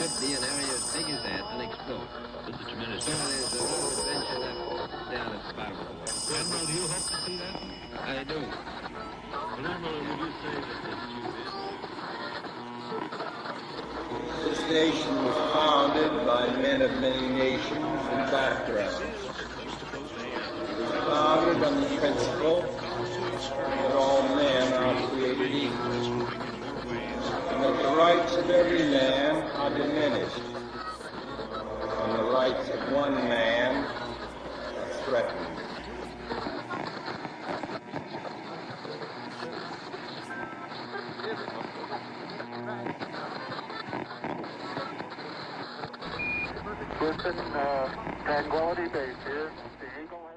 should be an area as big as that unexplored. This is tremendous. So there's a little adventure left down at the bottom of the well. Admiral, do you hope to see that? I do. And Admiral, would you say that this tube is... This nation was founded by men of many nations and backgrounds. It was founded on the principle that all men are created equal, and that the rights of every man are diminished, and the rights of one man are threatened. Listen, Tranquility Base here. The Eagle has...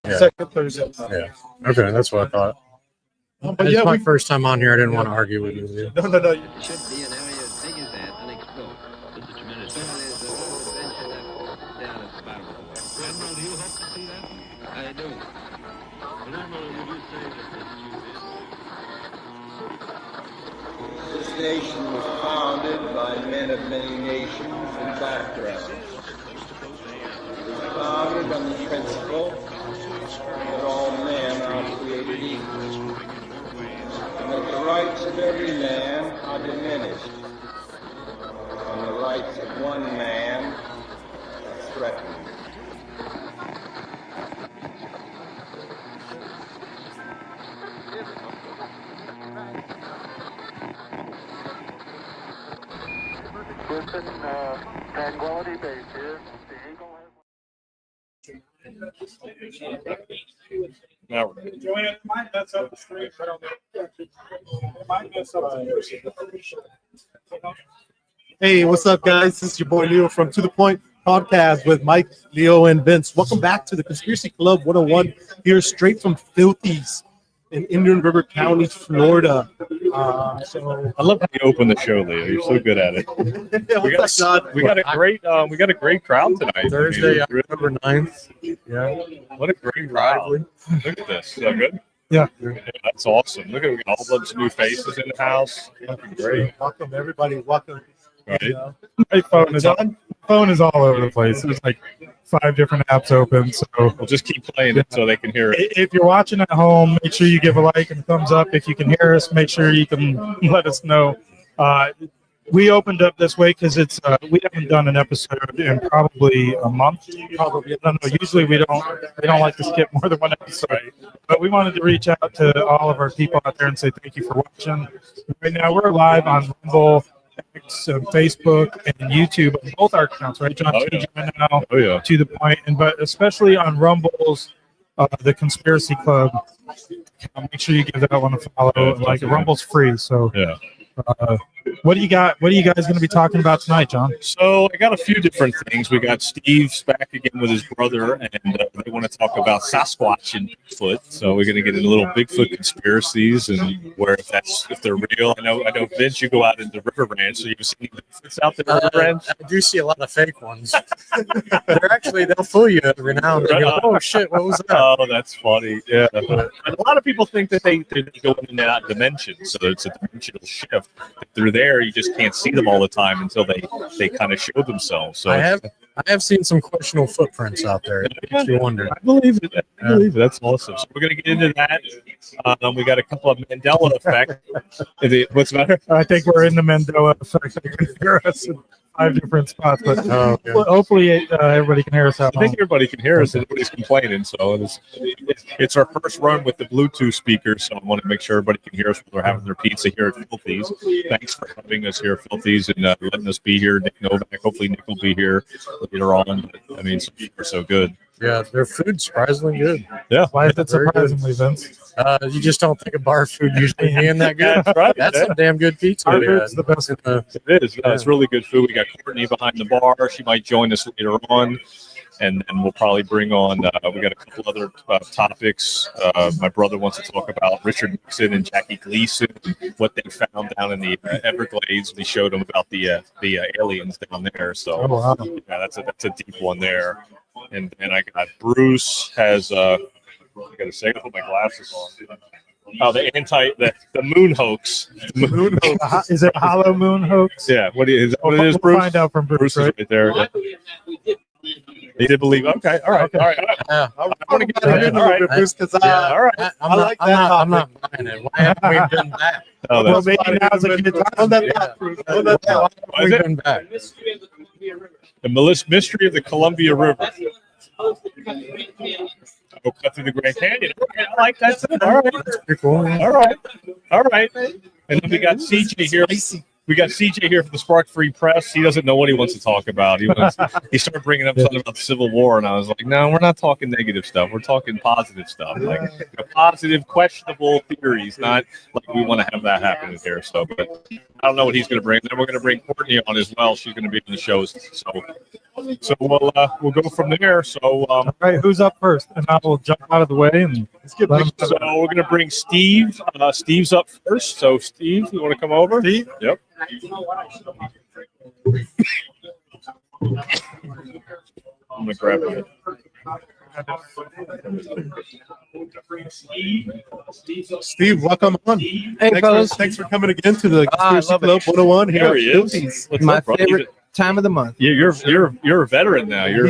Yeah. Second Thursday. Yeah. Okay, that's what I thought. But It's yeah, my first time on here. I didn't want to argue with you. no. It should be an area as big as that unexplored. This is tremendous. So there's a little adventure left down at the bottom of the well. Admiral, do you hope to see that? I do. And Admiral, would you say that this tube is... This nation was founded by men of many nations and backgrounds. It was founded on the principle that all men are created equal, and that the rights of every man are diminished, and the rights of one man are threatened. Listen, Tranquility Base here. The Eagle has... Now we're good. Joanne, might mess up the screen. I don't know. It might mess up the Hey, what's up, guys? This is your boy Leo from To The Point Podcast with Mike, Leo, and Vince. Welcome back to the Conspiracy Club 101 here, straight from Filthy's in Indian River County, Florida. I love how you open the show, Leo. You're so good at it. We got a great crowd tonight. Thursday, October 9th. Yeah. What a great crowd. Look at this. So good. Yeah. That's awesome. Look at we got a whole bunch of new faces in the house. Great. Welcome, everybody. Welcome. Right. My phone is all over the place. There's like 5 different apps open. So We'll just keep playing it so they can hear it. if you're watching at home, make sure you give a like and a thumbs up. If you can hear us, make sure you can let us know. We opened up this way because it's we haven't done an episode in probably a month. Probably, I don't know. Usually we don't like to skip more than one episode. But we wanted to reach out to all of our people out there and say thank you for watching. Right now we're live on Rumble, X, Facebook, and YouTube on both our accounts. Right, John? Oh, yeah. TGI Now, Oh yeah. To The Point, but especially on Rumble's the Conspiracy Club. Make sure you give that one a follow. Like Rumble's free, so Yeah. What do you got? What are you guys going to be talking about tonight, John? So I got a few different things. We got Steve's back again with his brother, and they want to talk about Sasquatch and Bigfoot. So we're going to get into little Bigfoot conspiracies and where if they're real. I know Vince, you go out into River Ranch, so you've seen Bigfoots out there. River Ranch. I do see a lot of fake ones. They'll fool you every now and then. You go, oh shit, what was that? Oh, that's funny. Yeah, but a lot of people think that they go in and out dimensions, so it's a dimensional shift. If they're there, you just can't see them all the time until they kind of show themselves. So I have seen some questionable footprints out there. It makes you wonder. I believe it. That's awesome. So we're gonna get into that. We got a couple of Mandela effect. What's the matter? I think we're in the Mandela effect. They can hear us in 5 different spots, but hopefully everybody can hear us out. I think everybody can hear us. Nobody's complaining. So it's our first run with the Bluetooth speakers. So I want to make sure everybody can hear us when they're having their pizza here at Filthy's. Thanks for having us here at Filthy's and letting us be here. Nick Novak. Hopefully Nick will be here later on. I mean, so far so good. Yeah, their food's surprisingly good. Yeah. Why is it surprisingly, Vince? You just don't think a bar food usually being that good. That's right. That's some damn good pizza. Our food's the best. It is. Yeah, it's really good food. We got Courtney behind the bar. She might join us later on. And then we'll probably bring on, we got a couple other topics. My brother wants to talk about Richard Nixon and Jackie Gleason, what they found down in the Everglades. We showed them about the aliens down there. So yeah, that's a deep one there. And then I got Bruce has, I got to say, I put my glasses on. Oh, the moon hoax. The moon hoax. Is it Hollow Moon hoax? Yeah. What is it, Bruce? We'll find out from Bruce, Is right there. Yeah. He did believe. Okay. All right. All right. Yeah. I want to get that in. All right. Bruce, because all right. I like that topic. I'm not buying it. Why haven't we been back? Oh, Well, maybe now's a good time. Why haven't we been back? The mystery of the Columbia River. Go cut through the Grand Canyon. I like that. All right. That's pretty cool. All right. All right. And then we got CJ here. We got CJ here from the Spark Free Press. He doesn't know what he wants to talk about. He started bringing up something about the Civil War, and I was like, no, we're not talking negative stuff. We're talking positive stuff, like positive, questionable theories, not like we want to have that happen in here. So, but I don't know what he's going to bring. Then we're going to bring Courtney on as well. She's going to be in the shows. So we'll go from there. So all right, who's up first? And I will jump out of the way and let him. So we're going to bring Steve. Steve's up first. So Steve, you want to come over? Steve? Yep. I'm gonna grab it. Steve, welcome on. Hey, fellas. Thanks for coming again to the Conspiracy Club 101 here. There he is. What's My up, bro? favorite time of the month. You're a veteran now. You're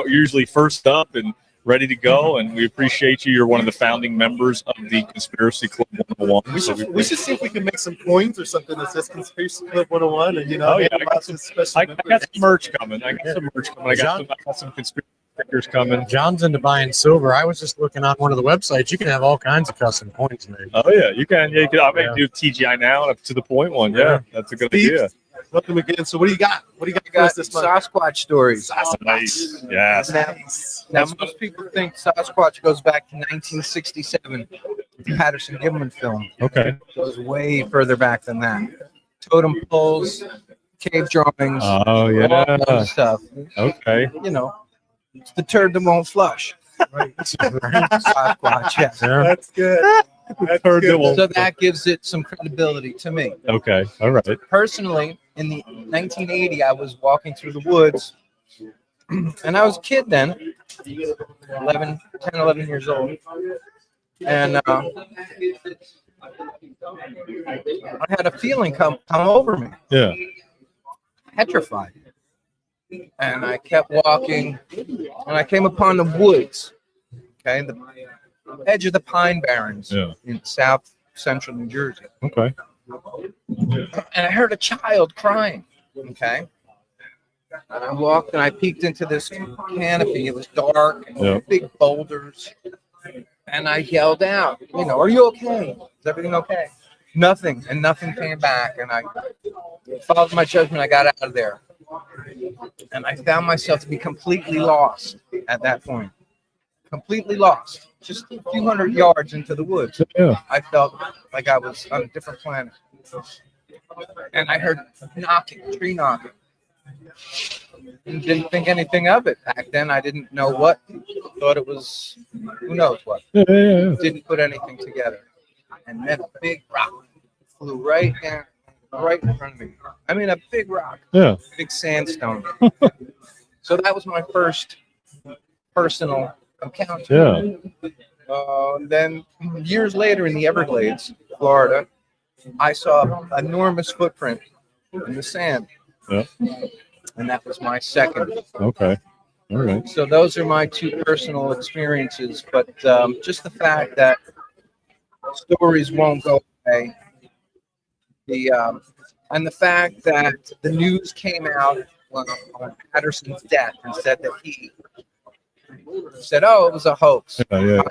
usually first up and ready to go, and we appreciate you. You're one of the founding members of the Conspiracy Club 101. We should see if we can make some coins or something that says Conspiracy Club 101, and I got some merch coming. I got some conspiracy stickers coming. John's into buying silver. I was just looking on one of the websites. You can have all kinds of custom coins made. Oh yeah, you can. Yeah, you can. I may do TGI Now up to the point one. Yeah, that's a good idea. Welcome again. So what do you got? What do you got for us this month? Sasquatch stories. Nice. Yes. Now, most people think Sasquatch goes back to 1967, the Patterson Gimlin film. Okay. It goes way further back than that. Totem poles, cave drawings. Oh yeah. All that stuff. Okay. You know, it's the turd that won't flush. Sasquatch, yeah. That's good. So that gives it some credibility to me. Okay. All right. Personally, in the 1980, I was walking through the woods, and I was a kid then, 10, 11 years old, and I had a feeling come over me. Yeah. Petrified. And I kept walking, and I came upon the woods, okay, the edge of the Pine Barrens in south central New Jersey. Okay. And I heard a child crying, okay. And I walked and I peeked into this canopy. It was dark and big boulders. And I yelled out, are you okay? Is everything okay? Nothing. And nothing came back. And I followed my judgment. I got out of there. And I found myself to be completely lost at that point. completely lost, just a few hundred yards into the woods. Yeah. I felt like I was on a different planet. And I heard tree knocking. And didn't think anything of it. Back then, I didn't know what. Thought it was, who knows what. Yeah. Didn't put anything together. And then a big rock flew right in front of me. I mean, a big rock. Yeah. Big sandstone. So that was my first personal encounter. Yeah. Then years later in the Everglades, Florida, I saw an enormous footprint in the sand. Yeah. And that was my second. Okay. All right. So those are my two personal experiences. But just the fact that stories won't go away. And the fact that the news came out on Patterson's death and said that he said, "Oh, it was a hoax." Yeah.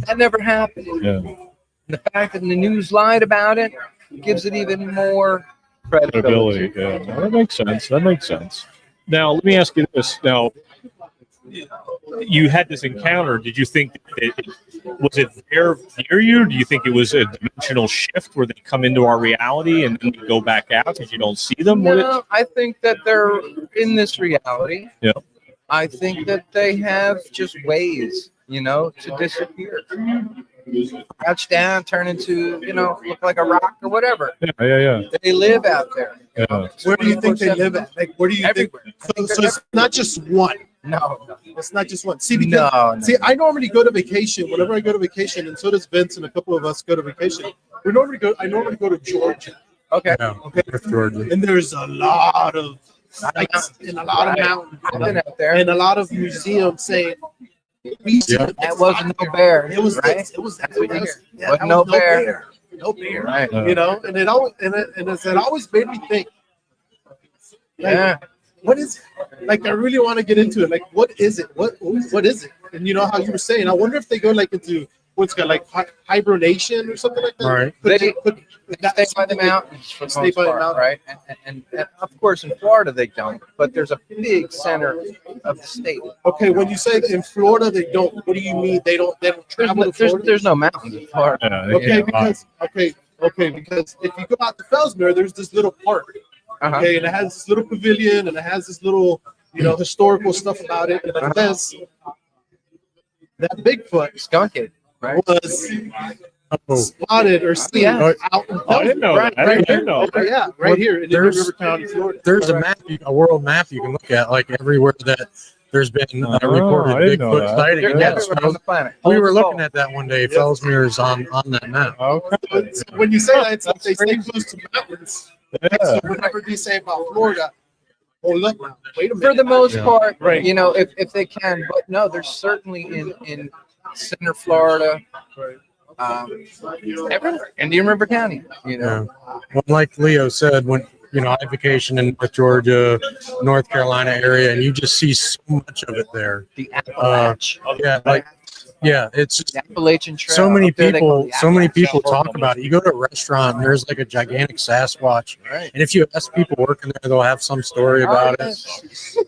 That never happened. Yeah. The fact that the news lied about it gives it even more credibility. Yeah. That makes sense. Now, let me ask you this. Now, you had this encounter. Did you think was it there near you? Do you think it was a dimensional shift where they come into our reality and then they go back out because you don't see them? No, I think that they're in this reality. Yeah. I think that they have just ways, to disappear. Crouch down, turn into, look like a rock or whatever. Yeah. They live out there. Yeah. Where do you think they live at? Like, where do you Everywhere. think? So it's not just one. No. It's not just one. See, because, No. I normally go to vacation. Whenever I go to vacation, and so does Vince, and a couple of us go to vacation. I normally go to Georgia. Okay. Yeah. Okay. Georgia. And there's a lot of sites and a lot of mountains I've been out there. and a lot of museums saying we see Yeah. the That wasn't no bear. It was right? this, it was that. That's what you It was, hear. yeah, Wasn't that no was bear. No bear. Right. And it always and it always made me think. Like, Yeah. what is it? Like I really want to get into it. Like what is it? What is it? And you know how you were saying, I wonder if they go like into what's called like hibernation or something like that. Right. They that's stay by the something mountains for the Stay most by the part, mountain. right? And of course in Florida they don't, but there's a big center of the state. Okay, when you say that in Florida they don't, what do you mean they don't travel to Florida? There's no mountains in Florida. Yeah. Okay, Yeah. because if you go out to Fellsmere, there's this little park. Uh-huh. Okay, and it has this little pavilion and it has this little, historical stuff about it. And it says that Bigfoot Skunk it, right? was spotted or seen out in Oh, I didn't know right, that. I right didn't here. know that. Yeah, right here in Indian There's- River County, Florida. There's a map, a world map you can look at, like everywhere that there's been Oh, reported I didn't know Bigfoot that. sighting. They're Yeah, everywhere so on the planet. we were looking at that one day. Fellsmere's on that map. Okay. So when you say that, it's like they stay crazy. close to mountains. Yeah. So whenever they say about Florida, hold up now, wait a minute. For the most Yeah. part, Right. if they can, but no, there's certainly in Center Florida, everywhere, Indian River County, Yeah. Well, like Leo said, when I vacation in North Georgia, North Carolina area, and you just see so much of it there. the Appalach, It's just the Appalachian Trail. so many Up there they call people. it the Appalachian Talk about it. You go to a restaurant and there's like a gigantic Sasquatch, Right. and if you ask people working there, they'll have some story about it.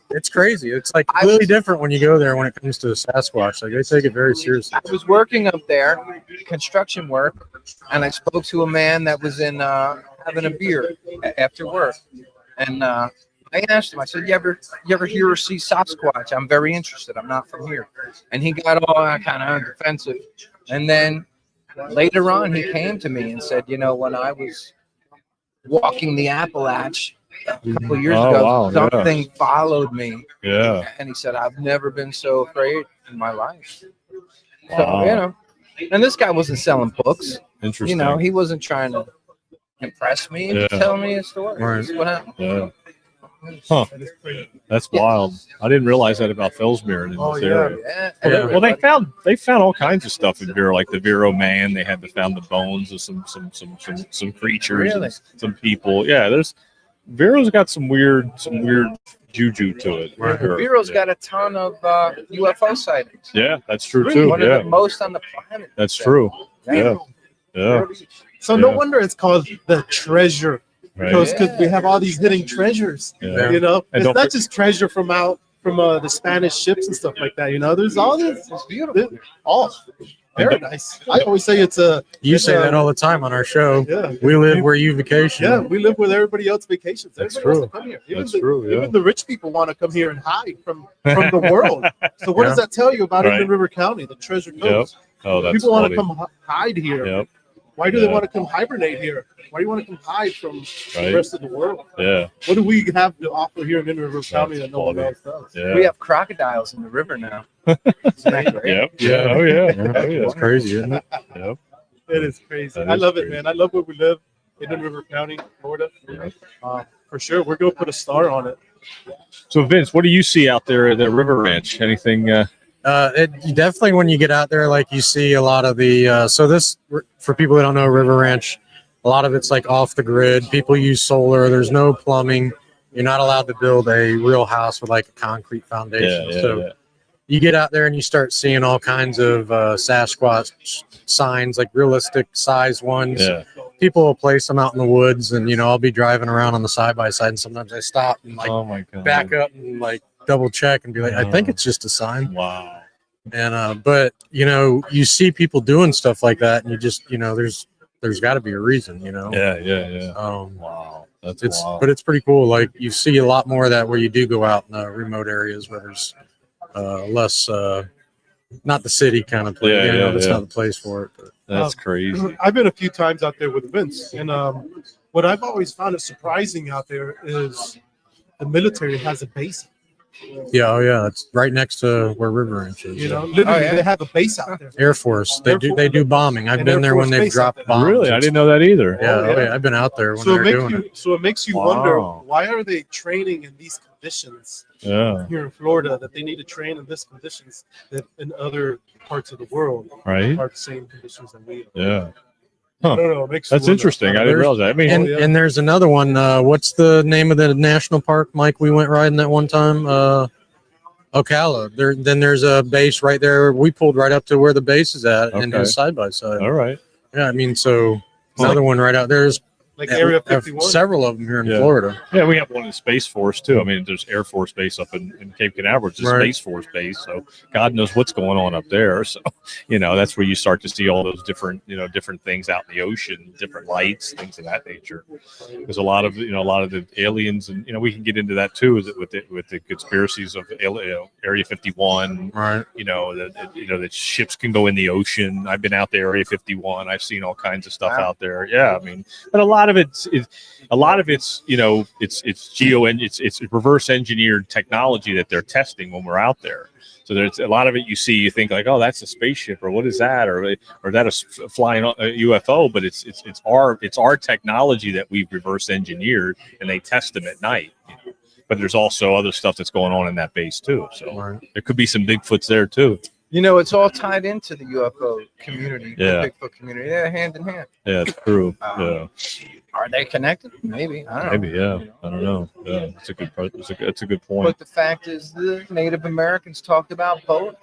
It's crazy. It's like I completely was- different when you go there when it comes to Sasquatch. Like they take it very seriously. I was working up there, construction work, and I spoke to a man that was in having a beer after work, and I asked him. I said, "You ever hear or see Sasquatch? I'm very interested. I'm not from here." And he got all kind of defensive, and then later on, he came to me and said, "When I was walking the Appalach a couple of years Oh, ago, wow, something followed me." Yeah. And he said, "I've never been so afraid in my life." So, Wow. and this guy wasn't selling books. Interesting. He wasn't trying to impress me. He was Yeah. telling me a story. Right. This is what happened. Yeah. Huh. That's wild. I didn't realize that about Fellsmere in this area. Yeah. Well, they found all kinds of stuff in Vero, like the Vero man. They had found the bones of some creatures, Really? and some people. Yeah, Vero's got some weird juju to it. Right. Sure. Vero's Yeah. got a ton of UFO sightings. Yeah, that's true too. One of Yeah, the most on the planet. that's true. Yeah, yeah. So no Yeah. wonder it's called the treasure. Right. Because we have all these hidden treasures. Yeah. You know, And it's don't not for- just treasure from from the Spanish ships and stuff like that. You know, there's all this. It's beautiful. All paradise. I always say it's a. You it's say that all the time on our show. Yeah. We live where you vacation. Yeah, we live where everybody else vacations. That's Everybody true. wants to come here. Even That's the, true, yeah. Even the rich people want to come here and hide from the world. So what does that tell you about Right. Indian River County, the treasure coast? Oh, that's People want to funny. come hide here. Yep. Why do Yeah. they want to come hibernate here? Why do you want to come hide from Right. the rest of the world? Yeah. What do we have to offer here in Indian River County That's that no one funny. else does? Yeah. We have crocodiles in the river now. Isn't that great? Yep. Yeah. Oh yeah. Yeah, Oh yeah. it's crazy, isn't it? Yep. It is crazy. That I is love it, crazy. man. I love where we live, Indian River County, Florida. For sure, we're gonna put a star on it. So Vince, what do you see out there at the River Ranch? Anything? It definitely, when you get out there, like, you see a lot of the so this, for people that don't know, River Ranch, a lot of it's like off the grid. People use solar. There's no plumbing. You're not allowed to build a real house with like a concrete foundation. So you get out there and you start seeing all kinds of Sasquatch signs, like realistic size ones. Yeah. People will place them out in the woods, and I'll be driving around on the side by side, and sometimes I stop and like Oh my God. back up and like double check and be like, I think it's just a sign. Wow. And but you see people doing stuff like that, and you just there's got to be a reason. Yeah. Yeah. Yeah. Um, Wow. That's it's wild. but it's pretty cool. Like, you see a lot more of that where you do go out in remote areas where there's less not the city kind of place. Yeah, That's yeah. not the place for it. But. That's crazy. I've been a few times out there with Vince, and what I've always found is surprising out there is the military has a base. Yeah, oh yeah, it's right next to where River Ranch is. Literally, they have a base out there. Air Force. They do bombing. I've And been Air there when Force they've base dropped out there. bombs. Really, I didn't know that either. Yeah, Oh, yeah. I've been out there when So they're doing it. it makes you Wow. wonder, why are they training in these conditions Yeah. here in Florida that they need to train in these conditions that in other parts of the world Right. are the same conditions that we are. Yeah. I don't know. It makes you That's wonder. interesting. I didn't realize that. I mean, And yeah. and there's another one. What's the name of the national park, Mike? We went riding that one time. Ocala. Then there's a base right there. We pulled right up to where the base is at, and Okay. it's side by side. all right. Yeah, I mean, so another one right out there's Like Area 51. several of them here in Yeah. Florida. Yeah, we have one in the Space Force too. I mean, there's Air Force Base up in Cape Canaveral, it's a Right. Space Force base. So God knows what's going on up there. So, that's where you start to see all those different things out in the ocean, different lights, things of that nature. There's a lot of the aliens, and we can get into that too. Is it with the conspiracies of Area 51? Right. That ships can go in the ocean. I've been out there, Area 51. I've seen all kinds of stuff out there. Yeah, I mean, but a lot of it's it's reverse engineered technology that they're testing when we're out there. So there's a lot of it you think like, oh, that's a spaceship, or what is that, or that a flying UFO, but it's our technology that we've reverse engineered, and they test them at night. But there's also other stuff that's going on in that base too. So there could be some Bigfoots there too. It's all tied into the UFO community, Yeah. the Bigfoot community. They're hand in hand. Yeah, it's true. Yeah. Are they connected? Maybe. I don't know. Maybe, yeah. I don't know. Yeah, it's a good part. It's a good point. But the fact is, the Native Americans talked about both.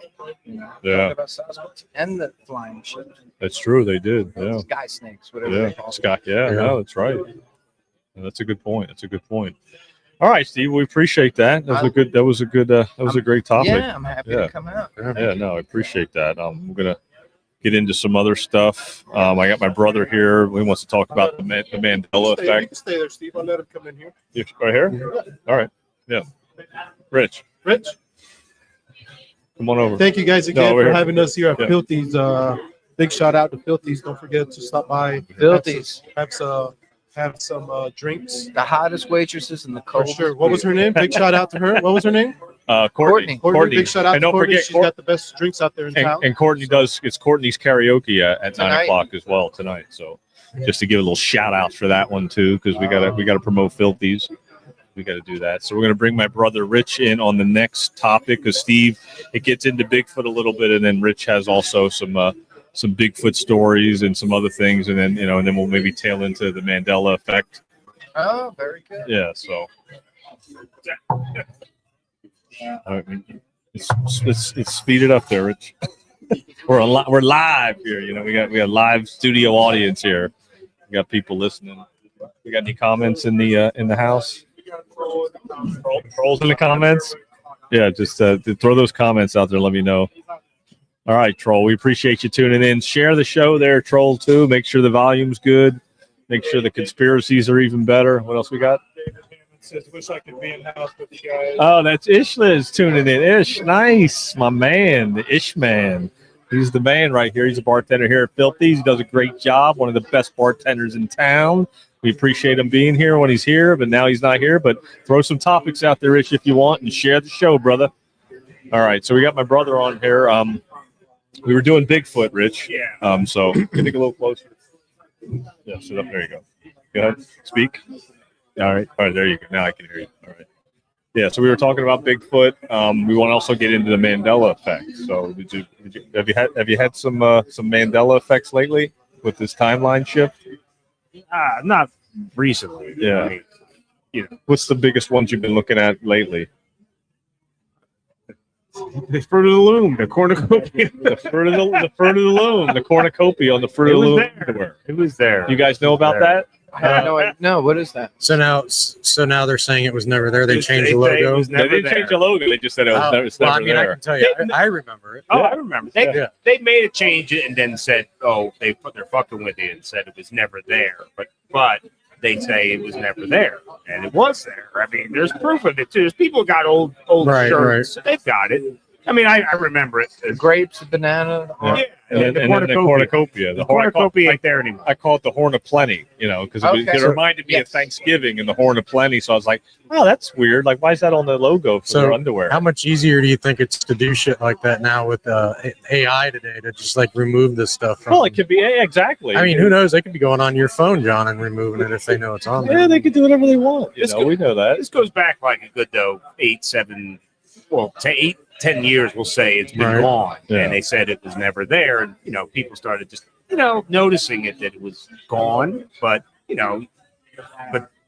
Yeah. Talked about Sasquatch and the flying ships. That's true. They did. Yeah. Sky snakes, whatever Yeah. they call them. Scott. Yeah. No, that's right. That's a good point. That's a good point. All right, Steve. We appreciate that. That was a great topic. Yeah, I'm happy to come out. Yeah. No, I appreciate that. We're gonna get into some other stuff. I got my brother here. He wants to talk about the Mandela You effect. can stay there, Steve. I'll let him come in here. Right here. All right. Yeah. Rich, Rich, come on over. thank you guys again over for here. having us here at Yeah. Filthy's. Big shout out to Filthy's. Don't forget to stop by. Filthy's. Have some drinks. The hottest waitresses in the For cold. sure. What was her name? Big shout out to her. What was her name? Courtney. Courtney. Big shout out And to don't Courtney. forget, She's got the best drinks out there in town. And Courtney it's Courtney's karaoke at Tonight. 9:00 as well tonight. So just to give a little shout out for that one too, because we gotta promote Filthies. We got to do that. So we're going to bring my brother Rich in on the next topic, because Steve, it gets into Bigfoot a little bit, and then Rich has also some Bigfoot stories and some other things, and then and then we'll maybe tail into the Mandela effect. Oh, very good. Yeah. So. All right, let's speed it up there, Rich. We're live here. We got live studio audience here. We got people listening. We got any comments in the house? Trolls in the comments. Yeah, just throw those comments out there. Let me know. All right, Troll. We appreciate you tuning in. Share the show there, Troll, too. Make sure the volume's good. Make sure the conspiracies are even better. What else we got? Says, wish I could be in the house with you guys. Oh, that's Ishliz tuning in. Ish, nice. My man, the Ish man. He's the man right here. He's a bartender here at Filthy's. He does a great job. One of the best bartenders in town. We appreciate him being here when he's here, but now he's not here. But throw some topics out there, Ish, if you want, and share the show, brother. All right, so we got my brother on here. We were doing Bigfoot, Rich. Yeah. So can you get a little closer? Yeah, sit up. There you go. Go ahead. Speak. All right. There you go. Now I can hear you. All right. Yeah. So we were talking about Bigfoot. We want to also get into the Mandela effect. So have you had some Mandela effects lately with this timeline shift? Not recently. Yeah. I mean, What's the biggest ones you've been looking at lately? the fruit of the loom, the cornucopia. The fruit of the loom, the cornucopia on the fruit of the loom underwear. It was there. You guys know about that? I have no idea. No, what is that? So now they're saying it was never there. They changed the say it logo. was They never didn't there. change the logo. They just said it was Well, I never mean, I there. can tell you, I remember it. Oh, Yeah. I remember. Yeah. They made it change it and then said, "Oh, they're fucking with it," and said it was never there. But they say it was never there, and it was there. I mean, there's proof of it too. There's people got old Right, shirts. So they've got it. I mean, I remember it. Grapes, banana. Yeah. Yeah, And then the cornucopia. The cornucopia ain't there anymore. I call it the Horn of Plenty, because Okay. it reminded me of Yes. Thanksgiving and the Horn of Plenty. So I was like, oh, that's weird. Like, why is that on the logo for their underwear? How much easier do you think it's to do shit like that now with AI today to just like remove this stuff from? Well, it could be exactly. I mean, who knows? They could be going on your phone, John, and removing it if they know it's on there. Yeah, they could do whatever they want. We know that. This goes back like a good 10 years. We'll say it's been gone, Yeah. and they said it was never there, and people started just noticing it that it was gone, but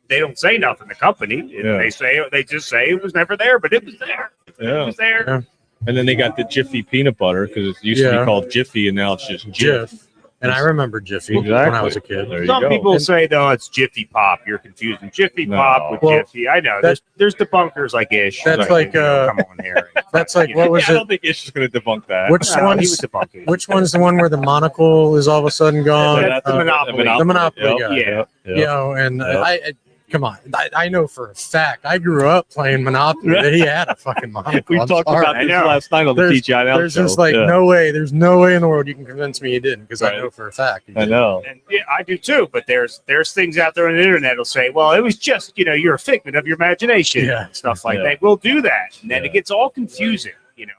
they don't say nothing. The company, they just say it was never there, but it was there. Yeah. It was there. Yeah. And then they got the Jiffy peanut butter because it used to be called Jiffy, and now it's just Jif. Jif. And I remember Jiffy when Exactly. I was a kid. There you Some go. people say though it's Jiffy Pop. You're confusing Jiffy No. Pop with Well, Jiffy. I know. that- There's debunkers like Ish. That's like, come on here. That's like, what was I it? don't think Ish is going to debunk that. Which No, he one's was debunking. which one's the one where the monocle is all of a sudden gone? That's the Monopoly. The Monopoly guy. Yeah. You know, and Yep. I come on, I know for a fact. I grew up playing Monopoly that he had a fucking monocle. We I'm talked sorry. about this I know. last night on the There's- TGI Now There's show. just like Yeah. no way. There's no way in the world you can convince me he didn't, because Right. I know for a fact. He I did. know. And yeah, I do too. But there's things out there on the internet that'll say, well, it was just you're a figment of your imagination, Yeah. and stuff like Yeah. that. We'll do that, and then Yeah. it gets all confusing.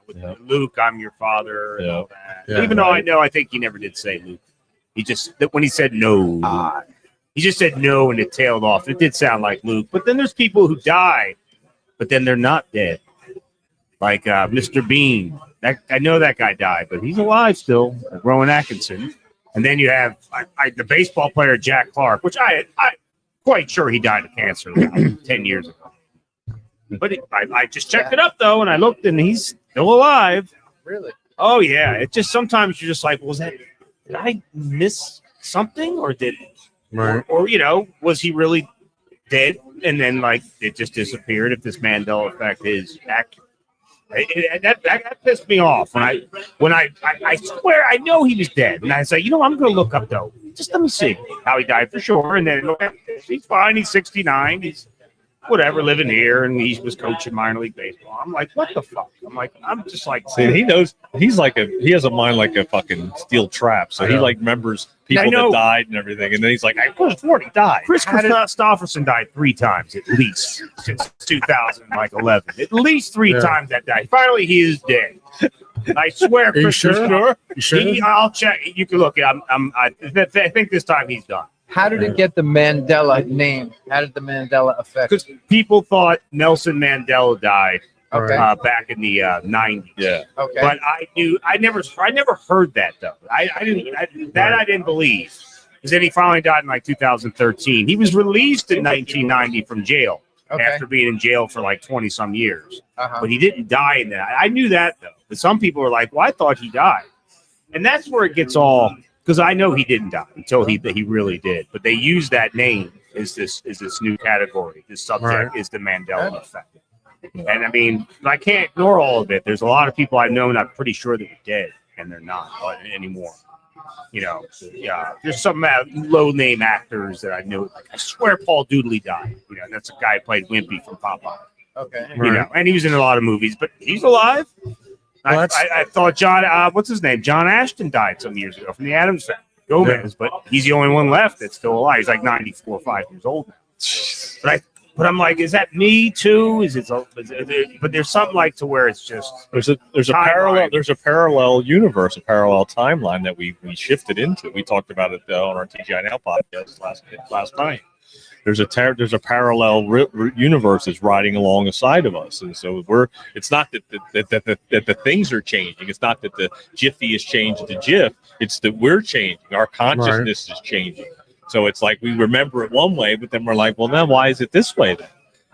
With Yeah. Luke, I'm your father, and Yeah. all that. Yeah. Even though I think he never did say Luke. He just when he said no, he just said no, and it tailed off. It did sound like Luke, but then there's people who die, but then they're not dead, like Mr. Bean. I know that guy died, but he's alive still. Rowan Atkinson. And then you have the baseball player Jack Clark, which I'm quite sure he died of cancer like 10 years ago. But I just checked it up though, and I looked, and he's still alive. Really? Oh yeah, it just sometimes you're just like, did I miss something, or Right. or was he really dead? And then like it just disappeared. If this Mandela effect is accurate. That pissed me off when I swear I know he was dead, and I say, I'm going to look up though, just let me see how he died for sure, and then look at, he's fine, he's 69, he's whatever, living here, and he was coaching minor league baseball. I'm like, what the fuck? I'm just like, See, he knows he has a mind like a fucking steel trap. So I he know. like remembers people know. that died and everything, and then he's like, I could have sworn he died. Chris Christopherson died 3 times at least since 2011. At least 3 Yeah. times that day. Finally, he is dead. I swear, Are you Chris. sure? You sure? I'll check. You can look. I think this time he's done. How did it get the Mandela name? How did the Mandela effect? Because people thought Nelson Mandela died Okay. back in the 90s. Yeah. Okay. But I never heard that though. I didn't believe. Because then he finally died in like 2013. He was released in 1990 from jail Okay. after being in jail for like 20 some years. Uh-huh. But he didn't die in that. I knew that though. But some people were like, "Well, I thought he died," and that's where it gets all. Because I know he didn't die until he really did. But they use that name as this new category. This subject Right. is the Mandela effect. And I mean, I can't ignore all of it. There's a lot of people I've known I'm pretty sure that are dead, and they're not anymore. You know, yeah. There's some low-name actors that I know. Like, I swear Paul Doodley died. You know, that's a guy who played Wimpy from Popeye. Okay. You know, and he was in a lot of movies, but he's alive. Well, I thought John, what's his name? John Ashton died some years ago from the Addams Family. Gomez, but he's the only one left that's still alive. He's like 94 or 5 years old now. But I'm like, is that me too? But there's something like to where it's just there's a parallel universe, a parallel timeline that we shifted into. We talked about it on our TGI Now podcast last night. There's a parallel universe that's riding alongside of us, and so it's not that the things are changing. It's not that the Jiffy is changing to GIF. It's that we're changing. Our consciousness is changing. So it's like we remember it one way, but then we're like, well, then why is it this way then?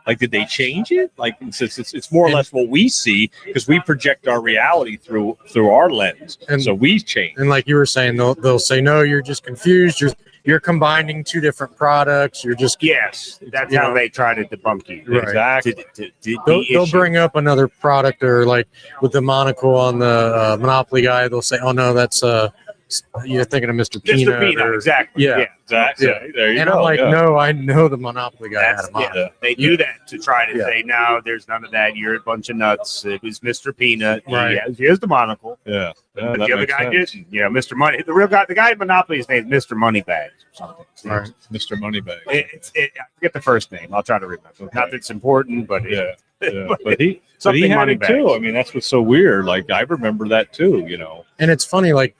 Like, did they change it? Like, it's more or less what we see because we project our reality through our lens, and so we change. And like you were saying, they'll say, no, you're just confused. You're combining two different products. You're just that's how they try to debunk you. Right. Exactly. They'll bring up another product, or like with the monocle on the Monopoly guy, they'll say, oh no, that's you're thinking of Mr. Peanut. Mr. Peanut, exactly. Yeah, exactly. Yeah. There you and go. I'm like, no, I know the Monopoly guy had a monocle. They do that to try to say, no, there's none of that. You're a bunch of nuts. It was Mr. Peanut. Right. Here's the monocle. Yeah. But the other guy didn't. Yeah, Mr. Money. The real guy, the guy at Monopoly, his name is Mr. Moneybags or something. Right. Mr. Moneybags. I forget the first name. I'll try to remember. Okay. Not that it's important, but but he had it too. I mean, that's what's so weird. Like, I remember that too. You know. And it's funny, like.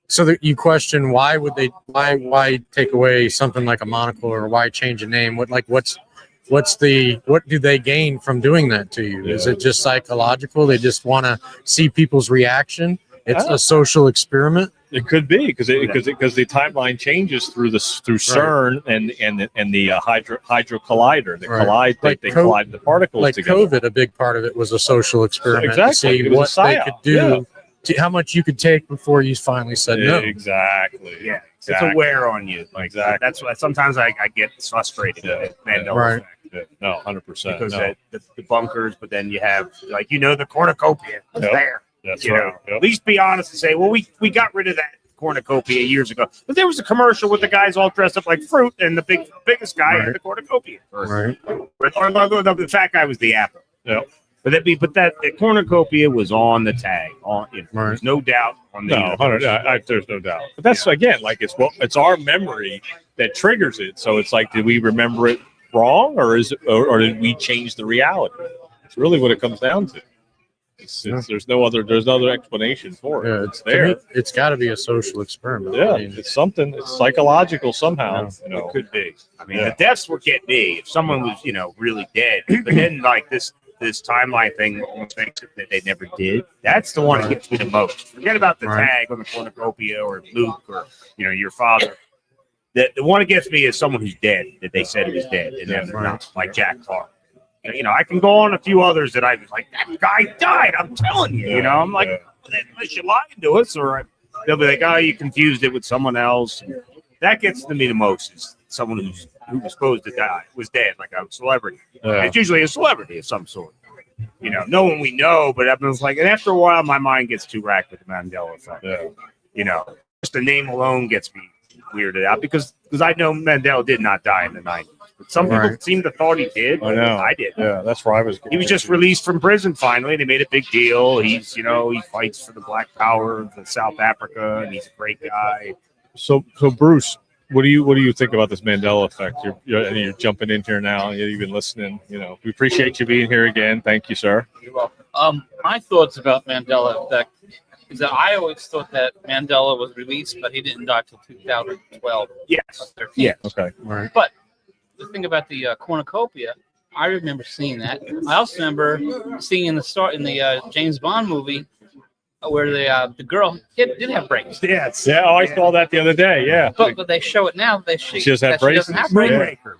So that you question why take away something like a monocle, or why change a name? What do they gain from doing that to you? Is it just psychological? They just want to see people's reaction. It's a social experiment. It could be because the timeline changes through CERN and the Hydro Collider. They collide the particles like together. COVID, a big part of it was a social experiment Exactly. to see what they could do. Yeah. How much you could take before you finally said no. Exactly. Yeah. Exactly. It's a wear on you. Exactly. That's why sometimes I get frustrated with Mandela Right. effect. Yeah. No, 100%. Because the bunkers, but then you have the cornucopia was there. That's you right. know, at least be honest and say, well, we got rid of that cornucopia years ago. But there was a commercial with the guys all dressed up like fruit, and the biggest guy had the cornucopia. Right. Or the fat guy was the apple. Yeah. But the cornucopia was on the tag. There's no doubt on the. There's no doubt. But that's again, like it's our memory that triggers it. So it's like, did we remember it wrong, or did we change the reality? It's really what it comes down to. There's no other explanation for it. Yeah, it's there. It's got to be a social experiment. Yeah, I mean, it's something. It's psychological somehow. It could be. I mean, the deaths would get me if someone was really dead. But then like this timeline thing almost makes it that they never did. That's the one that gets me the most. Forget about the tag on the cornucopia or Luke or your father. The one that gets me is someone who's dead, that they said he was dead, and then they're not, like Jack Clark. I can go on a few others that I was like, that guy died. I'm telling you. I'm like, unless you're lying to us, or they'll be like, oh, you confused it with someone else. That gets to me the most is someone who was supposed to die was dead, like a celebrity. Yeah. It's usually a celebrity of some sort. No one we know, but I was like, and after a while, my mind gets too racked with the Mandela effect. Yeah. Just the name alone gets me weirded out because I know Mandela did not die in the 90s. But some people seem to thought he did. I know. I did. Yeah, that's where I was. He was just released from prison finally. They made a big deal. He's, he fights for the Black Power of South Africa, and he's a great guy. So Bruce, what do you think about this Mandela effect? You're jumping in here now. You've been listening. We appreciate you being here again. Thank you, sir. You're welcome. My thoughts about Mandela effect is that I always thought that Mandela was released, but he didn't die till 2012. Yes. Yeah. Okay. Right. But the thing about the cornucopia, I remember seeing that. I also remember seeing in the James Bond movie where the girl did have braces. Yes. Yeah. Oh, I saw that the other day. Yeah. But they show it now that she doesn't have braces. Moonraker.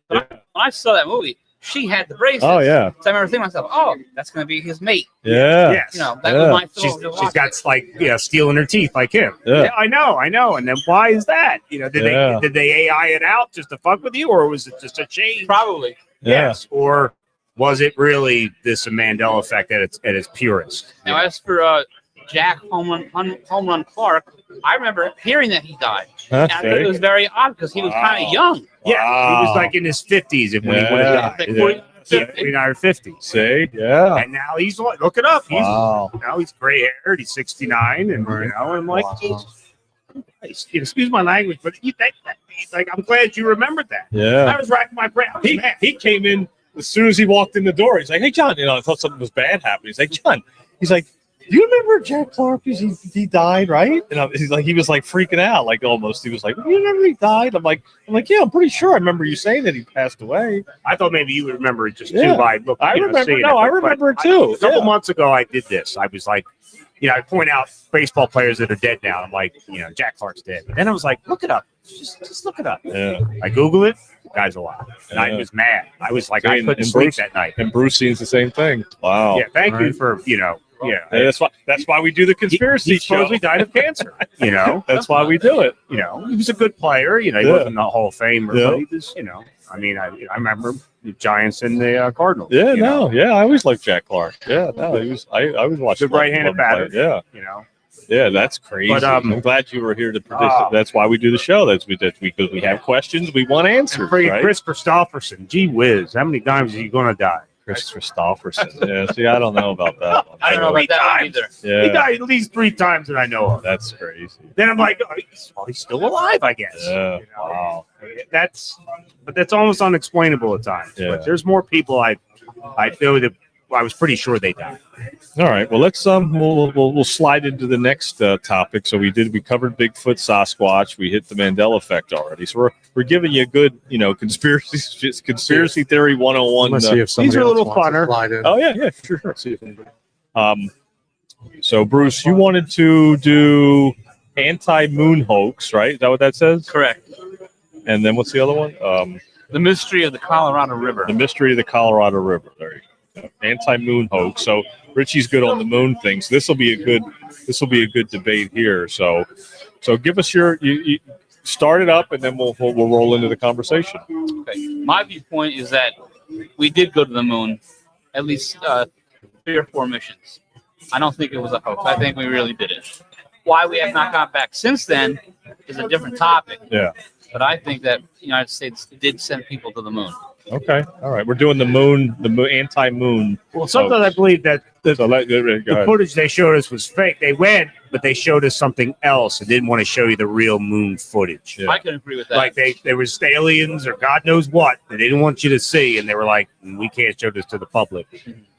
When I saw that movie, she had the braces. Oh yeah. So I remember thinking to myself, oh, that's going to be his mate. Yeah. Yes. That was my thought. She's got steel in her teeth like him. Yeah. I know. And then why is that? Did they AI it out just to fuck with you, or was it just a change? Probably. Yes. Or Was it really this Mandela effect at its purest? Now, as for Jack Home Run Clark, I remember hearing that he died. And I thought it was very odd because he was kind of young. Yeah, he was like in his 50s when he would have died. Like 49 or 50. See, yeah. And now he's look it up. He's Wow. now he's gray haired. He's 69, and I'm like, Jesus, excuse my language, but like I'm glad you remembered that. Yeah. I was racking my brain. He came in as soon as he walked in the door. He's like, "Hey, John, I thought something was bad happening." He's like, "John," he's like, "Do you remember Jack Clark? He died, right?" And he was like freaking out, like almost. He was like, "You remember he died?" I'm like, "Yeah, I'm pretty sure. I remember you saying that he passed away." I thought maybe you would remember it just too by look. I remember. No, I remember it too. A couple months ago, I did this. I was like, I point out baseball players that are dead now. I'm like, Jack Clark's dead. But then I was like, look it up. Just look it up. Yeah. I Googled it. Guy's alive. And I was mad. I was like, I couldn't sleep that night. And Bruce sees the same thing. Wow. Yeah. Thank you for Yeah, that's why we do the conspiracy he supposedly show. died of cancer. That's why we do it. He was a good player. He wasn't in the Hall of Fame, but he was. I mean, I remember the Giants and the Cardinals. Yeah, I always liked Jack Clark. Yeah, no, he was. I was watching. Good right-handed batter. Yeah, Yeah, that's crazy. But, I'm glad you were here to participate. That's why we do the show. That's because we have questions, we want answers. Right? Chris Christopherson, gee whiz, how many times are you going to die? Chris Christopherson. Yeah, see, I don't know about that one. I don't know about that one either. Yeah. He died at least 3 times that I know of. That's crazy. Then I'm like, he's still alive, I guess. Yeah. Wow. That's almost unexplainable at times. Yeah. But there's more people I know that I was pretty sure they died. All right. Well, let's we'll slide into the next topic. So we covered Bigfoot, Sasquatch. We hit the Mandela effect already. So we're giving you a good, conspiracy theory 101. Let's see if these are a little funner. Oh yeah, sure. See if anybody. So Bruce, you wanted to do anti-moon hoax, right? Is that what that says? Correct. And then what's the other one? The mystery of the Colorado River. The mystery of the Colorado River. There you go. Anti-moon hoax. So Richie's good on the moon thing. So this will be a good debate here. So give us you start it up, and then we'll roll into the conversation. Okay. My viewpoint is that we did go to the moon, at least 3 or 4 missions. I don't think it was a hoax. I think we really did it. Why we have not got back since then is a different topic. Yeah. But I think that the United States did send people to the moon. Okay. All right. We're doing the moon anti-moon. Well, sometimes I believe that the footage they showed us was fake. They went, but they showed us something else and didn't want to show you the real moon footage. Yeah. I can agree with that. Like there was aliens or God knows what that they didn't want you to see, and they were like, we can't show this to the public.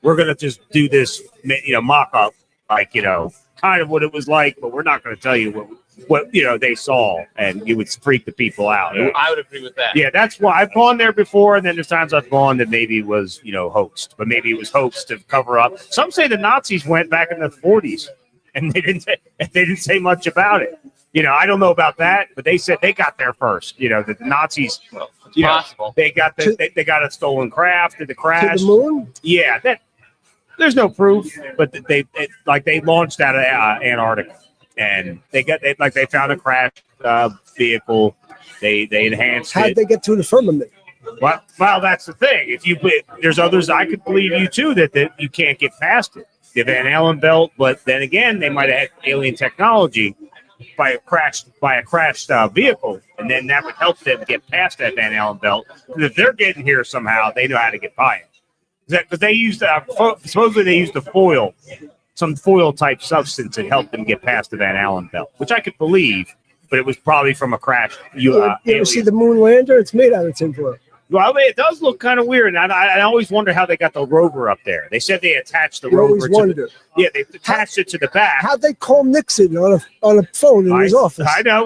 We're going to just do this, mock-up, kind of what it was like, but we're not going to tell you what they saw, and it would freak the people out. I would agree with that. Yeah, that's why I've gone there before, and then there's times I've gone that maybe it was hoaxed, but maybe it was hoaxed to cover up. Some say the Nazis went back in the 40s, and they didn't say much about it. I don't know about that, but they said they got there first. The Nazis, possible. They got they got a stolen craft in the crash. To the moon? Yeah, there's no proof, but they launched out of Antarctica. And they found a crashed vehicle. They enhanced How'd it. they get to the firmament? Well, that's the thing. There's others I could believe you too that you can't get past it. The Van Allen belt, but then again, they might have had alien technology by a crashed vehicle, and then that would help them get past that Van Allen belt. If they're getting here somehow, they know how to get by it. Because they used supposedly they used some foil type substance that helped them get past the Van Allen belt, which I could believe, but it was probably from a crash. You ever see the moon lander? It's made out of tinfoil. Well, I mean, it does look kind of weird, and I always wonder how they got the rover up there. They said they attached the rover to they attached it to the back. How'd they call Nixon on a phone in his office? I know.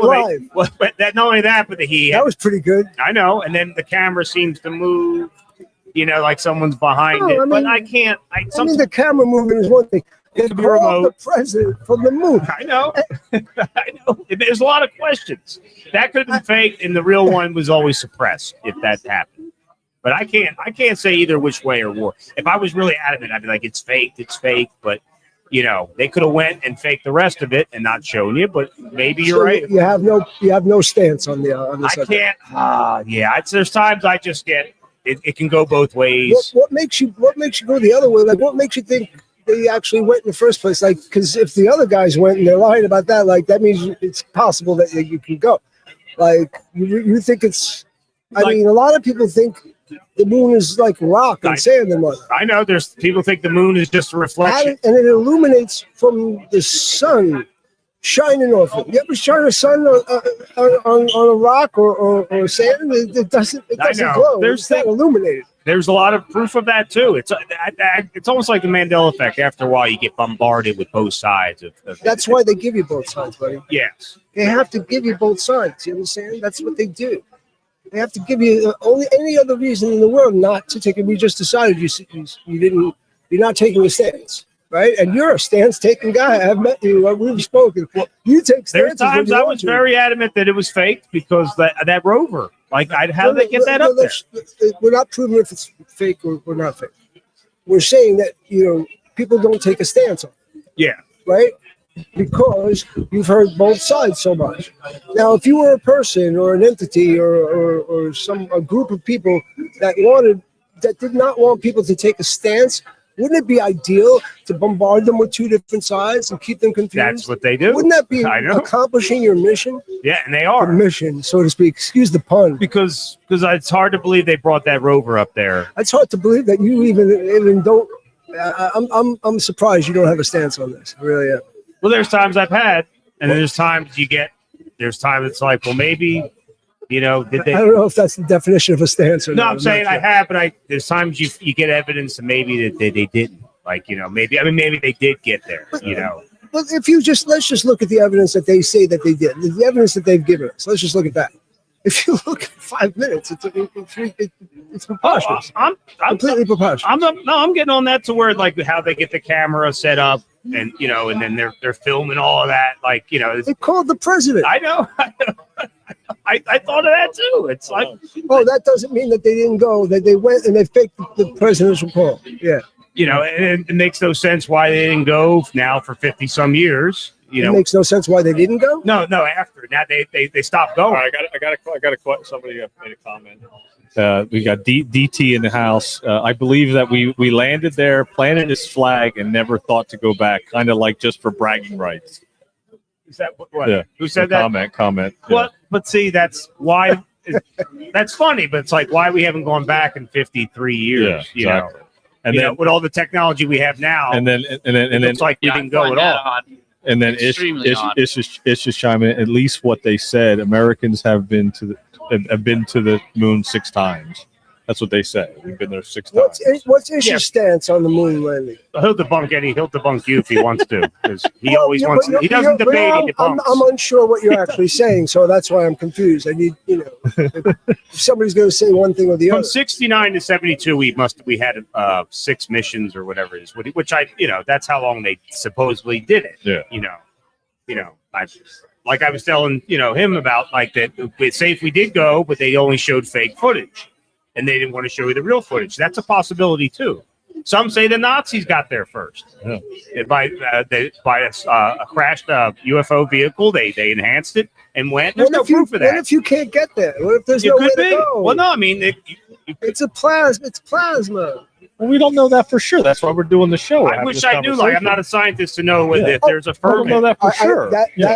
But not only that, but that was pretty good. I know. And then the camera seems to move, like someone's behind it. But I can't. The camera moving is one thing. It's the president from the moon. I know. I know. There's a lot of questions. That could have been fake, and the real one was always suppressed if that happened. But I can't say either which way or what. If I was really adamant, I'd be like, it's fake. But they could have went and faked the rest of it and not shown you. But maybe you're right. You have no stance on the I subject. can't. There's times I just get. it can go both ways. What makes you go the other way? Like, what makes you think they actually went in the first place? Like, because if the other guys went and they're lying about that, like that means it's possible that you can go. Like, you think it's. I mean, a lot of people think the moon is like rock and sand and whatnot. I know there's people think the moon is just a reflection, and it illuminates from the sun shining off it. You ever shine a sun on a rock or sand? It doesn't glow. It's not illuminated. There's a lot of proof of that too. It's almost like the Mandela effect. After a while, you get bombarded with both sides of That's why they give you both sides, buddy. Yes, they have to give you both sides. You understand? That's what they do. They have to give you only any other reason in the world not to take it. We just decided you didn't. You're not taking a stance, right? And you're a stance-taking guy. I've met you. We've spoken. You take stances. There's times I was very adamant that it was fake because that rover. Like, how did they get that up there? We're not proving if it's fake or not fake. We're saying that people don't take a stance on it. Yeah. Right. Because you've heard both sides so much. Now, if you were a person or an entity or a group of people that did not want people to take a stance, wouldn't it be ideal to bombard them with two different sides and keep them confused? That's what they do. Wouldn't that be accomplishing your mission? Yeah, and they are. The mission, so to speak. Excuse the pun. Because it's hard to believe they brought that rover up there. It's hard to believe that you even don't. I'm surprised you don't have a stance on this. I really am. Well, there's times I've had, and there's times there's times it's like, well, maybe, did they? I don't know if that's the definition of a stance or not. No, I'm saying I have, but there's times you get evidence that maybe that they didn't. Like, maybe they did get there, But if let's just look at the evidence that they say that they did, the evidence that they've given us. Let's just look at that. If you look at 5 minutes, it's preposterous. I'm completely preposterous. I'm getting on that to where like how they get the camera set up and and then they're filming all of that. Like, they called the president. I know. I thought of that too. It's like, that doesn't mean that they didn't go. That they went and they faked the presidential call. Yeah. And it makes no sense why they didn't go now for 50 some years. It makes no sense why they didn't go. No. After now, they stopped going. All right, I got a question. Somebody made a comment. We got DT in the house. I believe that we landed there, planted his flag, and never thought to go back. Kind of like just for bragging rights. Is that what? Yeah. Who said that? Comment. Well, yeah. But see, that's why. That's funny, but it's like why we haven't gone back in 53 years. Yeah, exactly. And then with all the technology we have now, and then it's like we didn't go at all. And then Ish just chiming in. At least what they said, Americans have been to the moon 6 times. That's what they said. We've been there 6 times. What's Ish's stance on the moon landing? He'll debunk Eddie. He'll debunk you if he wants to, because he always wants. He doesn't debate. He debunks. I'm unsure what you're actually saying, so that's why I'm confused. I need, if somebody's going to say one thing or the other. From 69 to 72, we had 6 missions or whatever it is. Which that's how long they supposedly did it. Yeah. I was telling him about like that. It's safe we did go, but they only showed fake footage. And they didn't want to show you the real footage. That's a possibility too. Some say the Nazis got there first. Yeah. By a crashed UFO vehicle, they enhanced it and went. There's no proof of that. What if you can't get there? What if there's no way to go? Well, no, I mean it's a plasma. It's plasma. Well, we don't know that for sure. That's why we're doing the show. I wish I knew. Like, I'm not a scientist to know if there's a firmament. We don't know that for sure.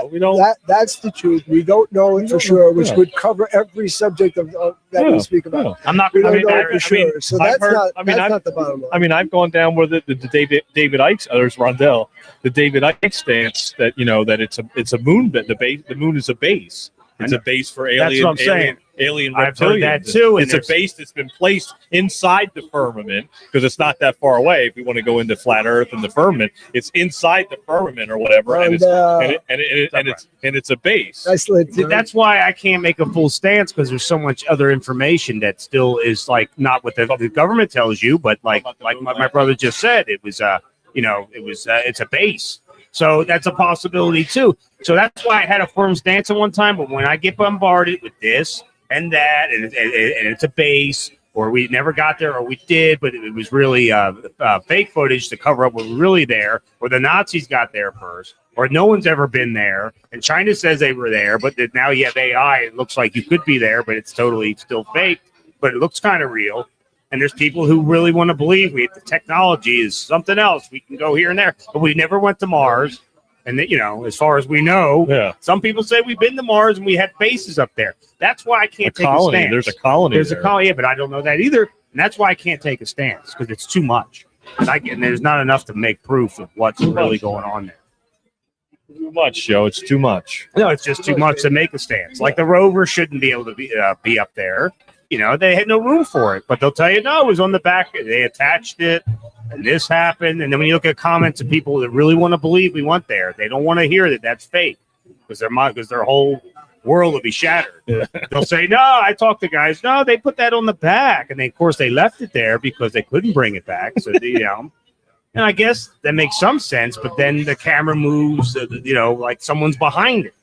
We don't. That's the truth. We don't know it for sure, which would cover every subject of that we speak about. Yeah. I'm not. We don't know for sure. So that's not the bottom line. I mean, I've gone down with it. The David Icke. There's Rondell. The David Icke stance that that it's a moon. The moon is a base. It's a base for alien. That's what I'm saying. Alien I've heard reptilians. that too. It's a base that's been placed inside the firmament because it's not that far away. If we want to go into flat Earth and the firmament, it's inside the firmament or whatever, and it's a base. That's why I can't make a full stance because there's so much other information that still is like not what the government tells you, but like my brother just said, it was it's a base. So that's a possibility too. So that's why I had a firm stance at one time. But when I get bombarded with this and that, and it's a base, or we never got there, or we did, but it was really fake footage to cover up what was really there, or the Nazis got there first, or no one's ever been there, and China says they were there, but now you have AI. It looks like you could be there, but it's totally still fake, but it looks kind of real. And there's people who really want to believe the technology is something else. We can go here and there, but we never went to Mars. And as far as we know, some people say we've been to Mars and we had bases up there. That's why I can't take a stance. There's a colony. There's a colony, yeah, but I don't know that either. And that's why I can't take a stance, because it's too much. And there's not enough to make proof of what's really going on there. Too much, Joe. It's too much. No, it's just too much to make a stance. Like the rover shouldn't be able to be up there. They had no room for it, but they'll tell you, no, it was on the back. They attached it, and this happened. And then when you look at comments of people that really want to believe we went there, they don't want to hear that that's fake, because their whole world will be shattered. They'll say, no, I talked to guys. No, they put that on the back, and of course they left it there because they couldn't bring it back. So and I guess that makes some sense. But then the camera moves, like someone's behind it.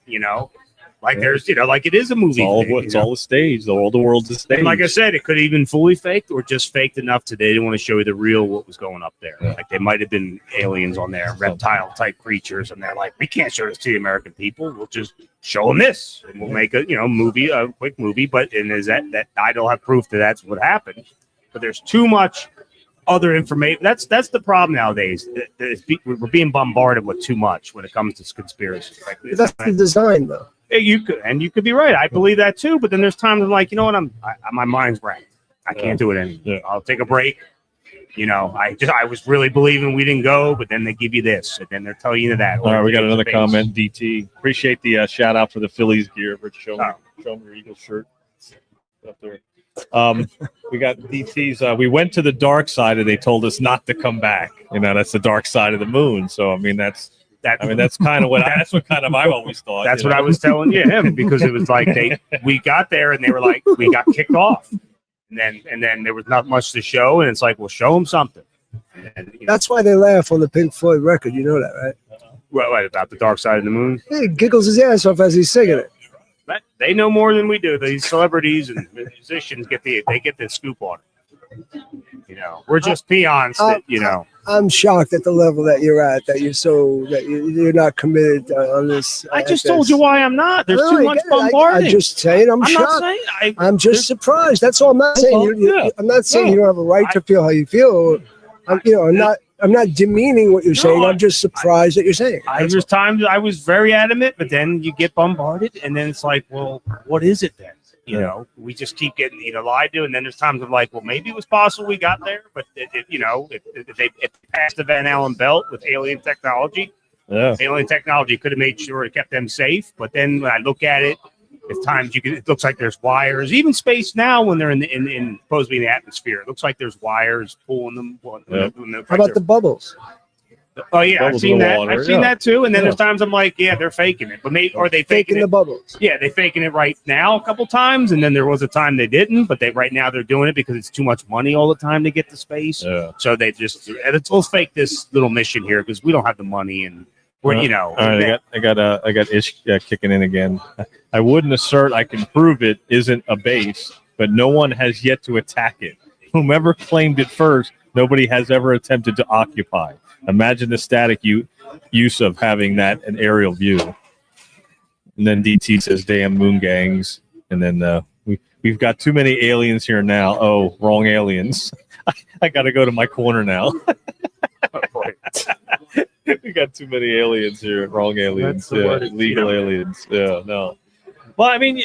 Like there's, like it is a movie. It's all a stage. All the world's a stage. And like I said, it could have been fully faked or just faked enough they didn't want to show you the real what was going up there. Yeah. Like they might have been aliens on there, reptile type creatures, and they're like, we can't show this to the American people. We'll just show them this, and we'll make a movie, a quick movie. But is that I don't have proof that that's what happened. But there's too much other information. That's the problem nowadays. We're being bombarded with too much when it comes to conspiracy. Like, that's the design, though. You could be right. I believe that too. But then there's times I'm like, my mind's blank. I can't do it anymore. Yeah. I'll take a break. I was really believing we didn't go, but then they give you this, and then they're telling you that. All right, we got another comment. DT, appreciate the shout out for the Phillies gear. For show me your Eagles shirt up there. We got DT's. We went to the dark side, and they told us not to come back. That's the dark side of the moon. So that's kind of what I've always thought. That's what I was telling him, because it was like we got there and they were like, we got kicked off, and then there was not much to show, and it's like, well, show them something. That's why they laugh on the Pink Floyd record. You know that, right? What about the dark side of the moon? He giggles his ass off as he's singing it. They know more than we do. These celebrities and musicians get the scoop on it. We're just peons. I'm shocked at the level that you're at. That you're not committed on this. I just told you why I'm not. There's too much bombarding. I'm just saying. I'm shocked. Not saying, I'm just surprised. That's all. I'm not saying. I'm not saying you don't have a right to feel how you feel. I'm not demeaning what you're saying. I'm just surprised that you're saying. There's times I was very adamant, but then you get bombarded, and then it's like, well, what is it then? We just keep getting lied to, and then there's times I'm like, well, maybe it was possible we got there, but if they passed the Van Allen belt with alien technology, alien technology could have made sure it kept them safe. But then when I look at it, at times it looks like there's wires. Even space now, when they're in supposed to be in the atmosphere, it looks like there's wires pulling them. How about the bubbles? Oh yeah, I've seen that. I've seen that too. And then there's times I'm like, yeah, they're faking it, but maybe are they faking the bubbles? Yeah, they faking it right now a couple times, and then there was a time they didn't, but right now they're doing it because it's too much money all the time to get to space. Yeah. So they just let's fake this little mission here because we don't have the money, and we're All right, I got Ish kicking in again. I wouldn't assert I can prove it isn't a base, but no one has yet to attack it. Whomever claimed it first, nobody has ever attempted to occupy. Imagine the static use of having an aerial view. And then DT says, damn moon gangs. And then we've got too many aliens here now. Oh, wrong aliens. I got to go to my corner now. We got too many aliens here. Wrong aliens. Legal aliens. Yeah, no. Well, I mean,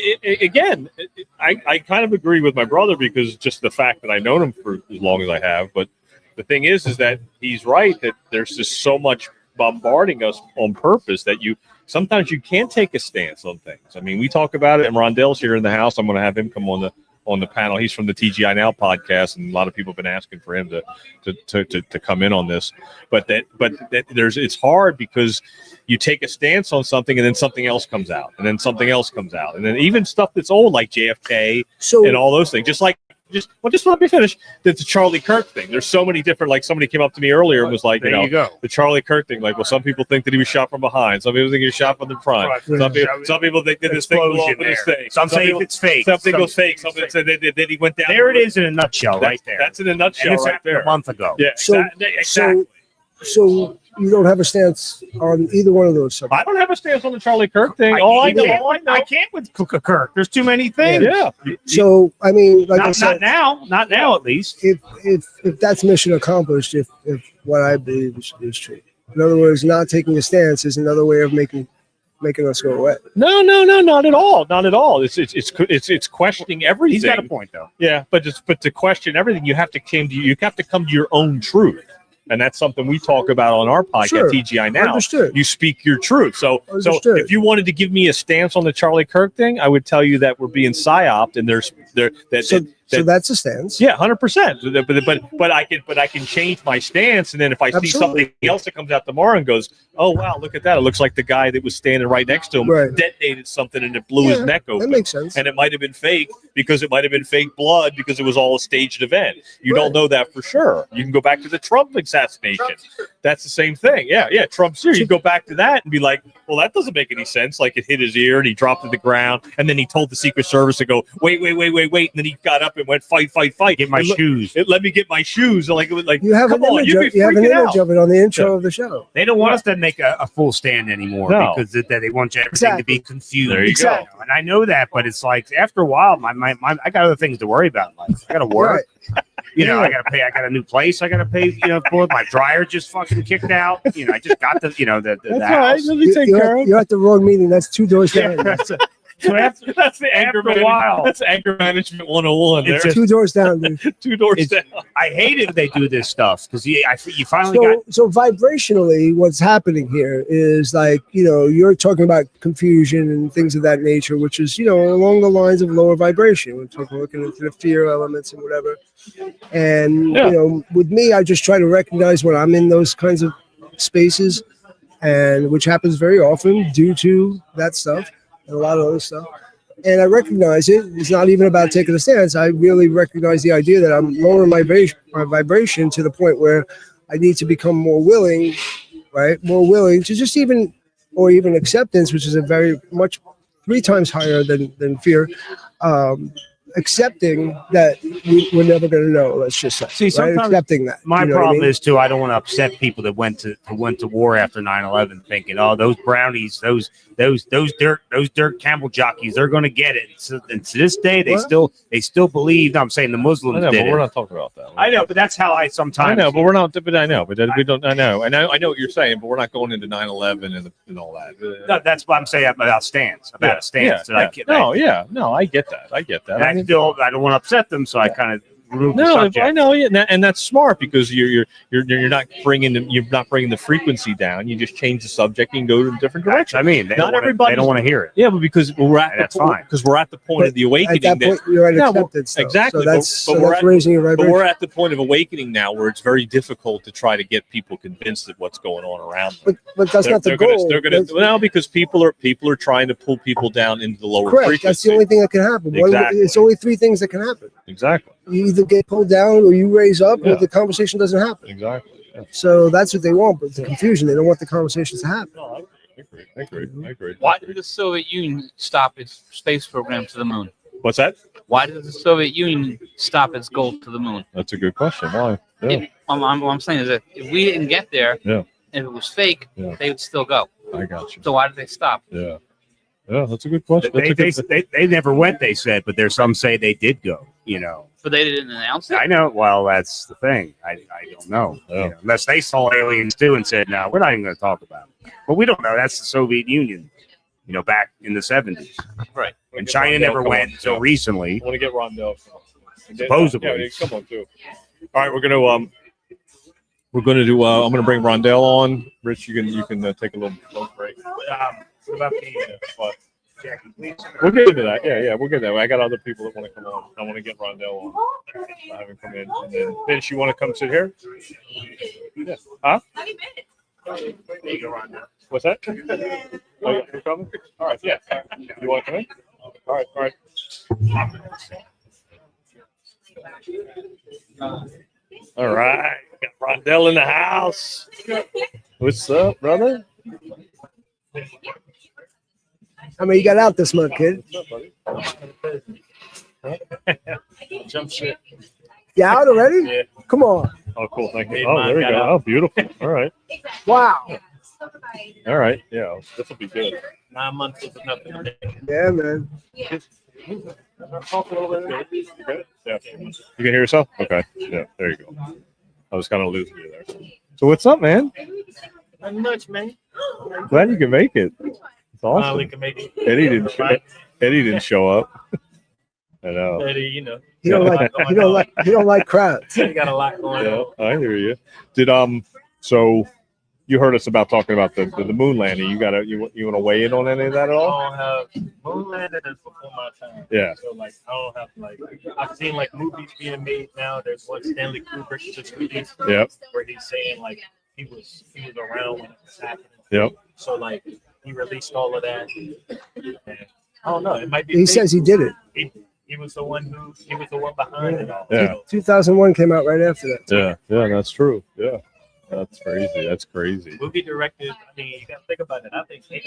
I kind of agree with my brother because just the fact that I've known him for as long as I have. But the thing is that he's right that there's just so much bombarding us on purpose that sometimes you can't take a stance on things. I mean, we talk about it, and Rondell's here in the house. I'm going to have him come on the panel. He's from the TGI Now podcast, and a lot of people have been asking for him to come in on this. But it's hard because you take a stance on something, and then something else comes out, and then something else comes out, and then even stuff that's old like JFK and all those things, just let me finish. The Charlie Kirk thing. There's so many different. Like somebody came up to me earlier and was like, you go. The Charlie Kirk thing. Like, well, some people think that he was shot from behind. Some people think he was shot from the front. Right. Some people think that this thing blew up in his face. Some say it's fake. Something goes fake. Something said that he went down. There it is in a nutshell, right there. That's in a nutshell, right there. A month ago. Yeah. So you don't have a stance on either one of those subjects. I don't have a stance on the Charlie Kirk thing. I can't with Kirk. There's too many things. Yeah. So I mean, like I said, not now at least. If that's mission accomplished, if what I believe is true. In other words, not taking a stance is another way of making us go away. No, not at all. Not at all. It's questioning everything. He's got a point though. Yeah, but to question everything, you have to come to your own truth. And that's something we talk about on our podcast, Sure. TGI Now. Understood. You speak your truth. So Understood. if you wanted to give me a stance on the Charlie Kirk thing, I would tell you that we're being psyoped, and so that's a stance. Yeah, 100%. But I can change my stance, and then if I see something else that comes out tomorrow and goes, oh wow, look at that! It looks like the guy that was standing right next to him detonated something and it blew his neck open. That makes sense. And it might have been fake because it might have been fake blood because it was all a staged event. You don't know that for sure. You can go back to the Trump assassination. That's the same thing. Yeah. Trump's here. You go back to that and be like, well, that doesn't make any sense. Like it hit his ear and he dropped to the ground, and then he told the Secret Service to go, wait, and then he got up and went fight. Get my shoes. Let me get my shoes. Like it was like You have an image of it on the intro of the show. They don't want us to make a full stand anymore because they want everything to be confused. There you go. And I know that, but it's like after a while, my I got other things to worry about in life. I got to work. You know, I got to pay. I got a new place. I got to pay. For my dryer just fucking kicked out. I just got the That's house. Let me take care of. You're at the wrong meeting. That's 2 doors down. That's the anger management. That's anger management 101. It's Two doors down, dude. 2 doors down. I hate it when they do this stuff because you finally So vibrationally, what's happening here is like, you're talking about confusion and things of that nature, which is, along the lines of lower vibration. We're looking into the fear elements and whatever. And, with me, I just try to recognize when I'm in those kinds of spaces, and which happens very often due to that stuff. And a lot of other stuff. And I recognize it. It's not even about taking a stance. I really recognize the idea that I'm lowering my vibration to the point where I need to become more willing, right? More willing to just even acceptance, which is a very much 3 times higher than fear. Accepting that we're never going to know. Let's just say. See, sometimes accepting that. My problem is too. I don't want to upset people that went to war after 9/11, thinking, "Oh, those brownies, those dirt camel jockeys, they're going to get it." So, and to this day, they still believe. I'm saying the Muslims I know, did but it. we're not talking about that. I know, but that's how I sometimes. I know, but we're not. But I know, but we don't. I know what you're saying, but we're not going into 9/11 and all that. No, that's what I'm saying about stance. About a stance. I get that. I get that. I don't want to upset them, so I kind of remove the No, subject. I know, and that's smart because you're not bringing the frequency down. You just change the subject and go to a different direction. I mean, they don't want to hear it. Yeah, but because we're at that's fine. Because we're at the point of the awakening. At that point, you're at acceptance. Exactly. So that's we're raising your vibration. But we're at the point of awakening now, where it's very difficult to try to get people convinced of what's going on around them. But that's not the goal. Because people are trying to pull people down into the lower Correct. frequency. That's the only thing that can happen. Exactly. It's only 3 things that can happen. Exactly. You either get pulled down or you raise up, or the conversation doesn't happen. Exactly. Yeah. So that's what they want, but the confusion, they don't want the conversations to happen. No, I agree. Why did the Soviet Union stop its space program to the moon? What's that? Why did the Soviet Union stop its goal to the moon? That's a good question. Why? Yeah. What I'm saying is that if we didn't get there, if it was fake, they would still go. I got you. So why did they stop? Yeah, that's a good question. They never went, they said, but there's some say they did go, But they didn't announce it? I know. Well, that's the thing. I don't know. Unless they saw aliens too and said, no, we're not even going to talk about it. But we don't know. That's the Soviet Union, back in the 70s. Right. And China never went until recently. I want to get Rondell. Supposedly. Yeah, come on, too. All right, we're going to do. I'm going to bring Rondell on. Rich, you can take a little break. What about the Jackie, please? We'll get into that. Yeah, we'll get that. I got other people that want to come on. I want to get Rondell on. I have him come in. And then Vince, you want to come sit here? Yeah. Huh? There you go, Rondell. What's that? Oh, you're coming? All right, yeah. You want to come in? All right. All right. Got Rondell in the house. What's up, brother? How many you got out this month, kid? Jump shit. You out already? Yeah. Come on. Oh, cool. Thank you. Hey, Oh, mine there you got go. out. Oh, beautiful. All right. Wow. All right. Yeah, this will be good. 9 months is enough. Yeah, man. Good. Yeah. You can hear yourself? Okay. Yeah, there you go. I was kind of losing you there. So what's up, man? Not much, man. Glad you can make it. It's awesome. Finally can make it. Eddie didn't show up. I know. Eddie, you know. He don't like crowds. You got a lot going on. Yeah, I hear you. Did so you heard us about talking about the moon landing. You want to weigh in on any of that at I all? don't have moon landing is before my time. Yeah. So like I don't have I've seen like movies being made now. There's one Stanley Kubrick just released. Yep. Where he's saying like he was around when it was happening. Yep. So like he released all of that. And I don't know. It might be. He says he did it. He was the one behind it all. Yeah. 2001 came out right after that. Yeah, that's true. Yeah. That's crazy. That's crazy. Movie directors, I mean, you got to think about it. I think they're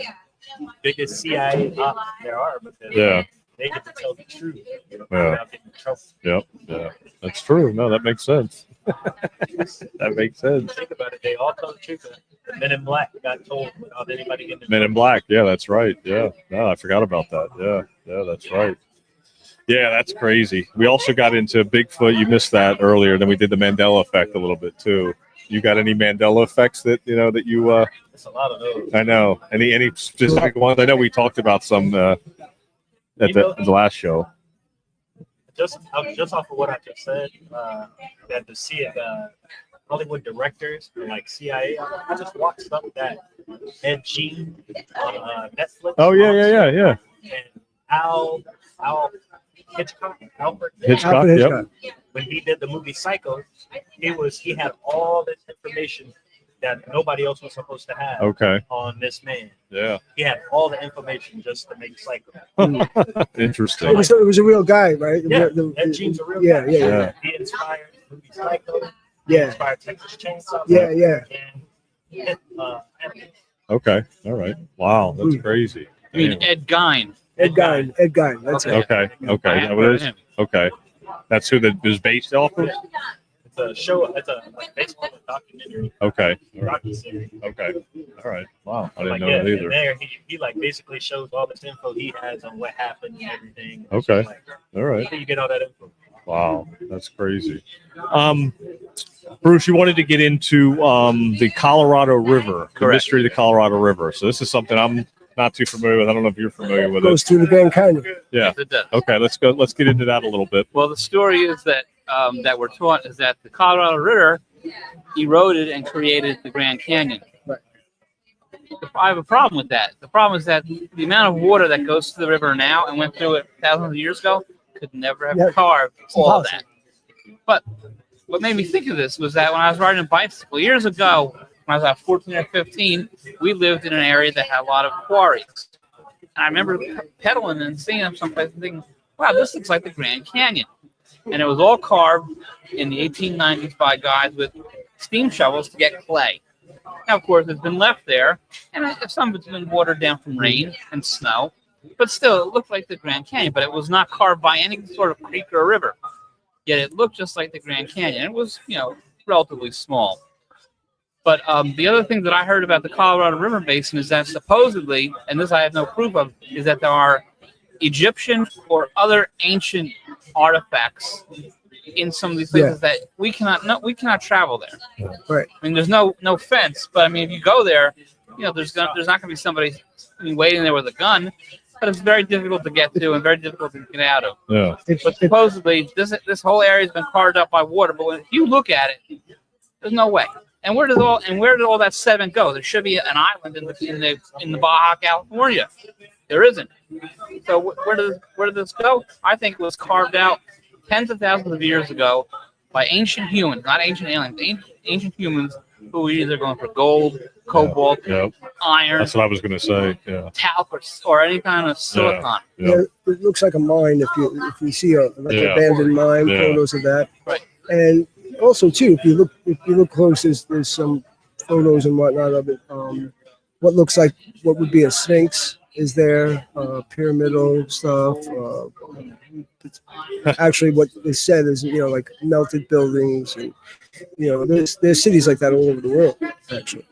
the biggest CIA ops there are because they get to tell the truth. Without getting in trouble. Yep. Yeah. That's true. No, that makes sense. That makes sense. Think about it. They all tell the truth. The Men in Black got told without anybody getting Men in Black. Yeah, that's right. Yeah. No, I forgot about that. Yeah, that's right. Yeah, that's crazy. We also got into Bigfoot. You missed that earlier. Then we did the Mandela effect a little bit too. You got any Mandela effects that you? It's a lot of those. I know. Any specific ones? I know we talked about some at the last show. Just off of what I just said, that the Hollywood directors or like CIA. I just watched something that Ed Gein on Netflix. Oh yeah. And Alfred Hitchcock. Yep. When he did the movie Psycho, he had all this information that nobody else was supposed to have. Okay. On this man. Yeah. He had all the information just to make Psycho. Interesting. It was a real guy, right? Yeah. Ed Gein's a real guy. Yeah. He inspired the movie Psycho. Yeah. He inspired Texas Chainsaw. Yeah. Okay. All right. Wow, that's crazy. I mean, Ed Gein. Ed Gein. That's it. Okay. Is that what it is? Okay. That's who that is based off of? It's a show. It's based on a documentary. Okay. Docuseries. Okay. All right. Wow. I didn't Like, know that either. and there he like basically shows all this info he has on what happened and everything. Okay. Like, All right. where do you get all that info? Wow. That's crazy. Bruce, you wanted to get into the Colorado River, the mystery of the Colorado River. So this is something I'm not too familiar with. I don't know if you're familiar with it. Goes through the Grand Canyon. Yeah. It does. Okay. Let's go. Let's get into that a little bit. Well, the story is that that we're taught is that the Colorado River eroded and created the Grand Canyon. Right. I have a problem with that. The problem is that the amount of water that goes to the river now and went through it thousands of years ago could never have carved all that. But what made me think of this was that when I was riding a bicycle years ago, when I was about 14 or 15, we lived in an area that had a lot of quarries. And I remember pedaling and seeing them someplace and thinking, wow, this looks like the Grand Canyon. And it was all carved in the 1890s by guys with steam shovels to get clay. Now, of course, it's been left there, and some of it's been watered down from rain and snow. But still, it looked like the Grand Canyon, but it was not carved by any sort of creek or river. Yet it looked just like the Grand Canyon. It was, relatively small. But the other thing that I heard about the Colorado River Basin is that supposedly, and this I have no proof of, is that there are Egyptian or other ancient artifacts in some of these places that we cannot travel there. Right. I mean, there's no fence, but I mean, if you go there, there's not going to be somebody waiting there with a gun. But it's very difficult to get to and very difficult to get out of. Yeah. But supposedly this whole area has been carved up by water. But when you look at it, there's no way. And where did all that sediment go? There should be an island in the Baja California. There isn't. So where did this go? I think it was carved out tens of thousands of years ago by ancient humans, not ancient aliens. Ancient humans who were either going for gold, cobalt, iron. That's what I was going to say. Yeah. Talc or any kind of silicon. Yeah, it looks like a mine if you see an abandoned mine, photos of that. Right. And also too, if you look close, there's some photos and whatnot of it. What looks like what would be a sphinx is there, pyramidal stuff, Actually, what they said is, like melted buildings, and there's cities like that all over the world. Actually,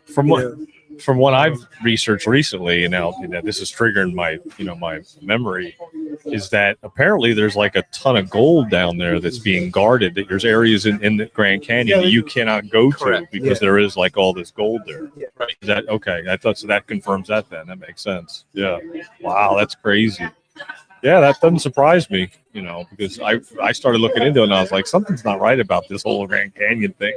From what I've researched recently, and now this is triggering my my memory, is that apparently there's like a ton of gold down there that's being guarded. That there's areas in the Grand Canyon that you cannot go to because there is like all this gold there. Yeah. Right? Is that okay? I thought so. That confirms that. Then that makes sense. Yeah. Wow, that's crazy. Yeah, that doesn't surprise me, because I started looking into it and I was like, something's not right about this whole Grand Canyon thing.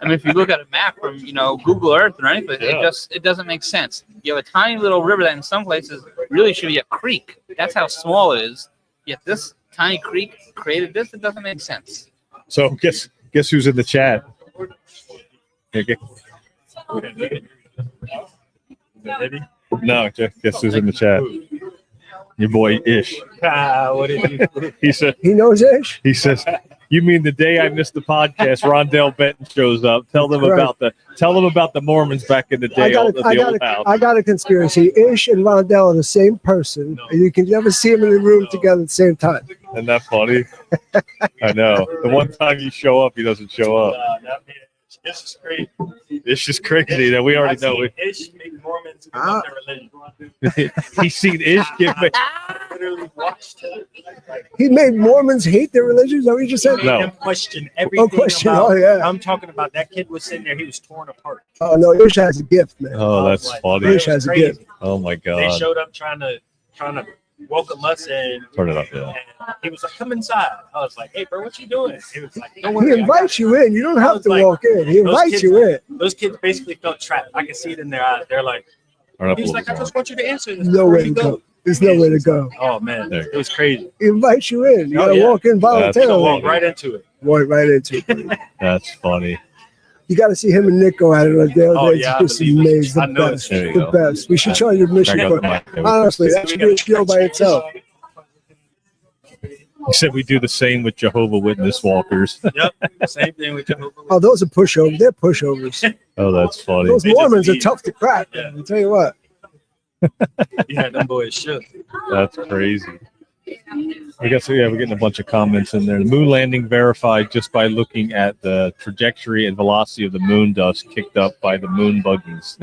I mean, if you look at a map from Google Earth or anything, it doesn't make sense. You have a tiny little river that in some places really should be a creek. That's how small it is. Yet this tiny creek created this. It doesn't make sense. So guess who's in the chat? No, guess who's in the chat? Your boy Ish. What did you? He said he knows Ish. He says, "You mean the day I missed the podcast, Rondell Benton shows up? Tell them about the Mormons back in the day at the old house." I got a conspiracy. Ish and Rondell are the same person, and you can never see them in the room together at the same time. Isn't that funny? I know. The one time you show up, he doesn't show up. This is crazy. It's just crazy that we already know it. Ish make Mormons give up their religion. He's seen Ish give me. Literally watched it. He made Mormons hate their religion. Is that what you just said? No. Him question everything. I'm talking about that kid was sitting there. He was torn apart. Oh no, Ish has a gift, man. Oh, that's funny. Ish has a gift. Oh my God. They showed up trying to welcome us in. Turn it up, yeah. And he was like, "Come inside." I was like, "Hey, bro, what you doing?" He was like, "Don't worry." He invites you in. You don't have to walk in. He invites you in. Those kids basically felt trapped. I can see it in their eyes. They're like, he's like, "I just want you to answer this." No way to go. There's no way to go. Oh man, it was crazy. He invites you in. You gotta walk in voluntarily. Walk right into it. Walk right into it. That's funny. You got to see him and Nick go at it like that. Oh, it's yeah, just amazing. I know. The best. We should try your mission. Honestly, that should be a show by itself. He said we do the same with Jehovah Witness walkers. Yep, same thing with Jehovah. Oh, those are pushovers. They're pushovers. Oh, that's funny. Those Mormons are tough to crack. Yeah. I'll tell you what. Yeah, them boys shook. That's crazy. I guess we're getting a bunch of comments in there. The moon landing verified just by looking at the trajectory and velocity of the moon dust kicked up by the moon buggies.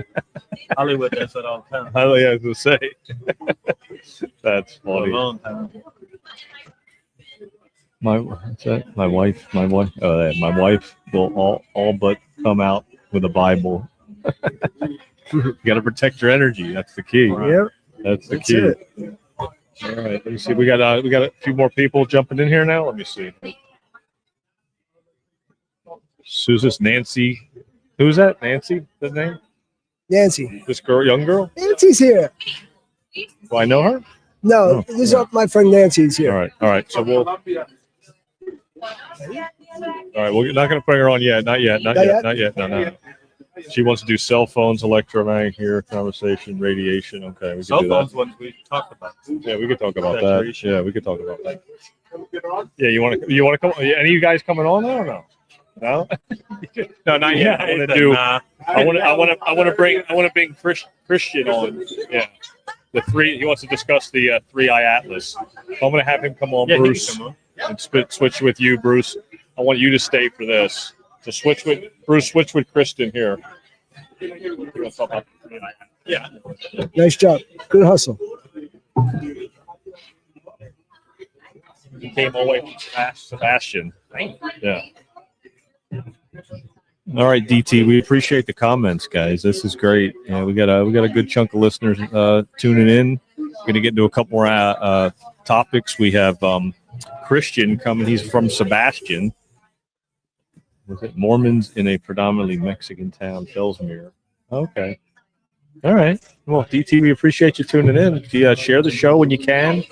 Hollywood does that all the time. I was going to say. That's funny. My wife. Oh, yeah, my wife will all but come out with a Bible. You got to protect your energy. That's the key. Yep. That's the key. All right, let me see. We got a few more people jumping in here now. Let me see. Who's this? Nancy. Who's that? Nancy? The name? Nancy. This girl, young girl? Nancy's here. Do I know her? No, this is my friend Nancy's here. All right. So we'll. All right, we're not going to bring her on yet. Not yet. No. She wants to do cell phones, electromagnetic here, conversation, radiation. Okay, we can do that. Cell phones, what we talked about. Yeah, we could talk about that. Yeah, we could talk about that. Yeah, you want to come? Any of you guys coming on now or no? No, no, not yet. I want to do. I want to bring Christian on. Yeah, the three. He wants to discuss the 3-eye atlas. I'm going to have him come on, Bruce, and switch with you, Bruce. I want you to stay for this. So switch with Bruce. Switch with Kristen here. Yeah. Nice job. Good hustle. He came all the way from Sebastian. Yeah. All right, DT. We appreciate the comments, guys. This is great. Yeah, we got a good chunk of listeners tuning in. Going to get into a couple more topics. We have Christian coming. He's from Sebastian. Was it Mormons in a predominantly Mexican town, Fellsmere? Okay. All right. Well, DT, we appreciate you tuning in. Share the show when you can.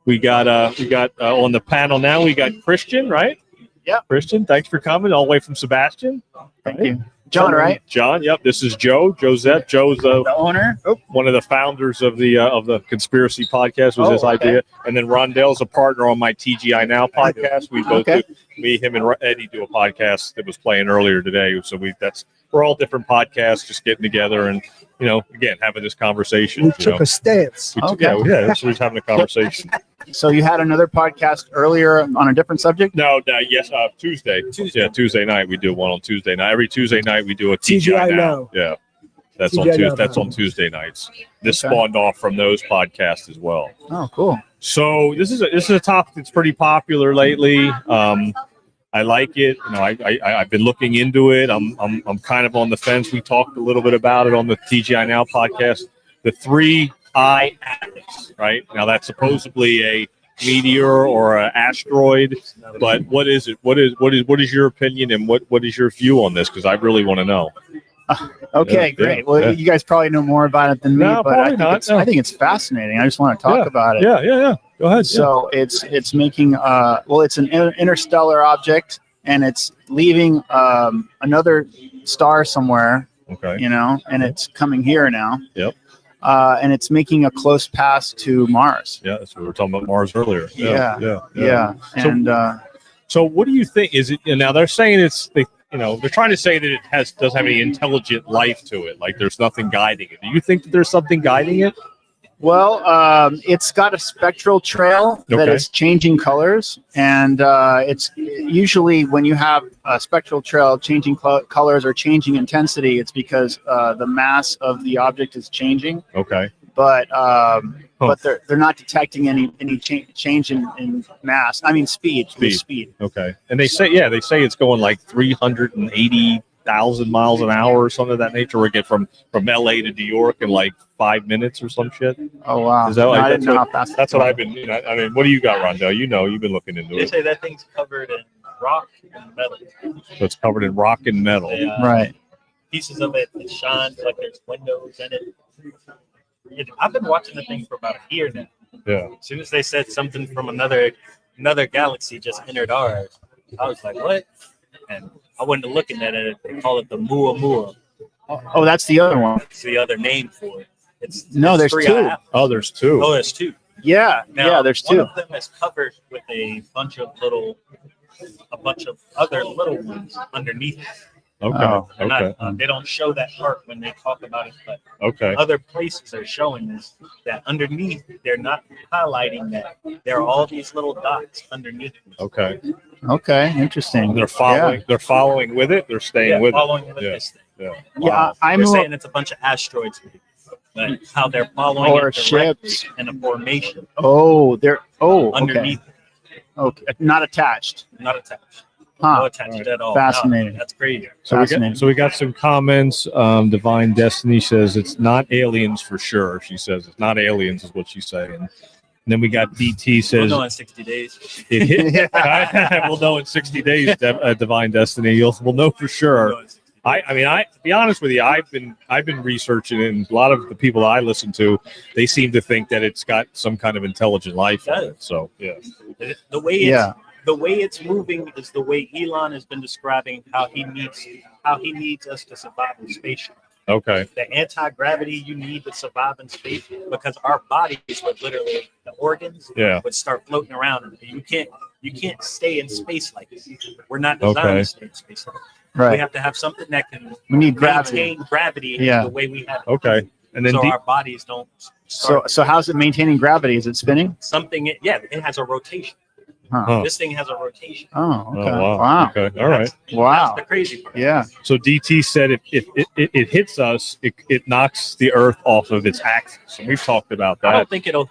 We got on the panel now. We got Christian, right? Yeah. Christian, thanks for coming all the way from Sebastian. Thank you. John, right? John, yep. This is Joe. Josette. Joe's the owner. One of the founders of the Conspiracy Podcast was his idea. And then Rondell's a partner on my TGI Now podcast. We both do, me, him, and Eddie do a podcast that was playing earlier today. So we're all different podcasts, just getting together and again having this conversation. We took a stance. Yeah, that's we're having a conversation. So you had another podcast earlier on a different subject? No, yes, Tuesday. Yeah, Tuesday night we do one on Tuesday night. Every Tuesday night we do a TGI Now. Yeah, that's on Tuesday. That's on Tuesday nights. This spawned off from those podcasts as well. Oh, cool. So this is a topic that's pretty popular lately. I like it. You know, I've been looking into it. I'm kind of on the fence. We talked a little bit about it on the TGI Now podcast. The 3-eye atlas, right? Now that's supposedly a meteor or an asteroid, but what is it? What is your opinion and what is your view on this? Because I really want to know. Okay, great. Well, you guys probably know more about it than me, but I think it's fascinating. I just want to talk about it. Yeah. Go ahead. So it's making it's an interstellar object, and it's leaving another star somewhere. Okay. You know, and it's coming here now. Yep. And it's making a close pass to Mars. Yeah, that's what we were talking about Mars earlier. Yeah. And so what do you think? Is it now? They're saying they're trying to say that it doesn't have any intelligent life to it. Like there's nothing guiding it. Do you think that there's something guiding it? Well, it's got a spectral trail that is changing colors, and it's usually when you have a spectral trail changing colors or changing intensity, it's because the mass of the object is changing. Okay. But they're not detecting any change in mass. I mean speed. Speed. Okay. And they say it's going like 380,000 miles an hour or something of that nature. We get from LA to New York in like 5 minutes or some shit. Oh wow! Is that I didn't know how fast. That's what I've been. I mean, what do you got, Rondell? You know, you've been looking into They it. say that thing's covered in rock and metal. So it's covered in rock and metal. Right. Pieces of it that shines like there's windows in it. I've been watching the thing for about a year now. Yeah. As soon as they said something from another galaxy just entered ours, I was like, what? And I went to looking at it. They call it the Muamua. Oh, that's the other one. It's the other name for it. There's 3-eye two. atlas. Oh, there's two. Oh, there's two. Yeah, Now, there's two. One of them is covered with a bunch of other little ones underneath it. Okay. They're not, they don't show that part when they talk about it, but Okay. other places are showing us that underneath, they're not highlighting that. There are all these little dots underneath. Okay. Okay, interesting. They're following. Yeah. They're following with it. They're staying with following it. with this thing. Yeah. Yeah, They're saying it's a bunch of asteroids, but how they're following Or it directly ships. in a formation Okay. underneath, Okay, not attached. not attached. Huh. No attached at all. Fascinating. No, that's crazy. So we got some comments. Divine Destiny says it's not aliens for sure. She says it's not aliens is what she's saying. And then we got DT says We'll know in 60 days. it hit. We'll know in 60 days. Divine Destiny, we'll know for sure. I mean, to be honest with you, I've been researching it, and a lot of the people I listen to, they seem to think that it's got some kind of intelligent life on it. So yeah, The way it's moving is the way Elon has been describing how he needs us to survive in space. okay, The anti-gravity you need to survive in space, because our bodies would literally, the organs would start floating around, and you can't stay in space like this. We're not designed to stay in space like this. Right. We have to have something that can We need gravity. maintain gravity the way we have it. okay, and then So our bodies don't start So how's it maintaining gravity? Is it spinning? something. Yeah, it has a rotation. Huh. This thing has a rotation. Oh, okay. wow. Wow. Okay, all right. Wow. That's the crazy part. Yeah. So DT said if it hits us, it knocks the Earth off of its axis. And we've talked about I that. don't think it'll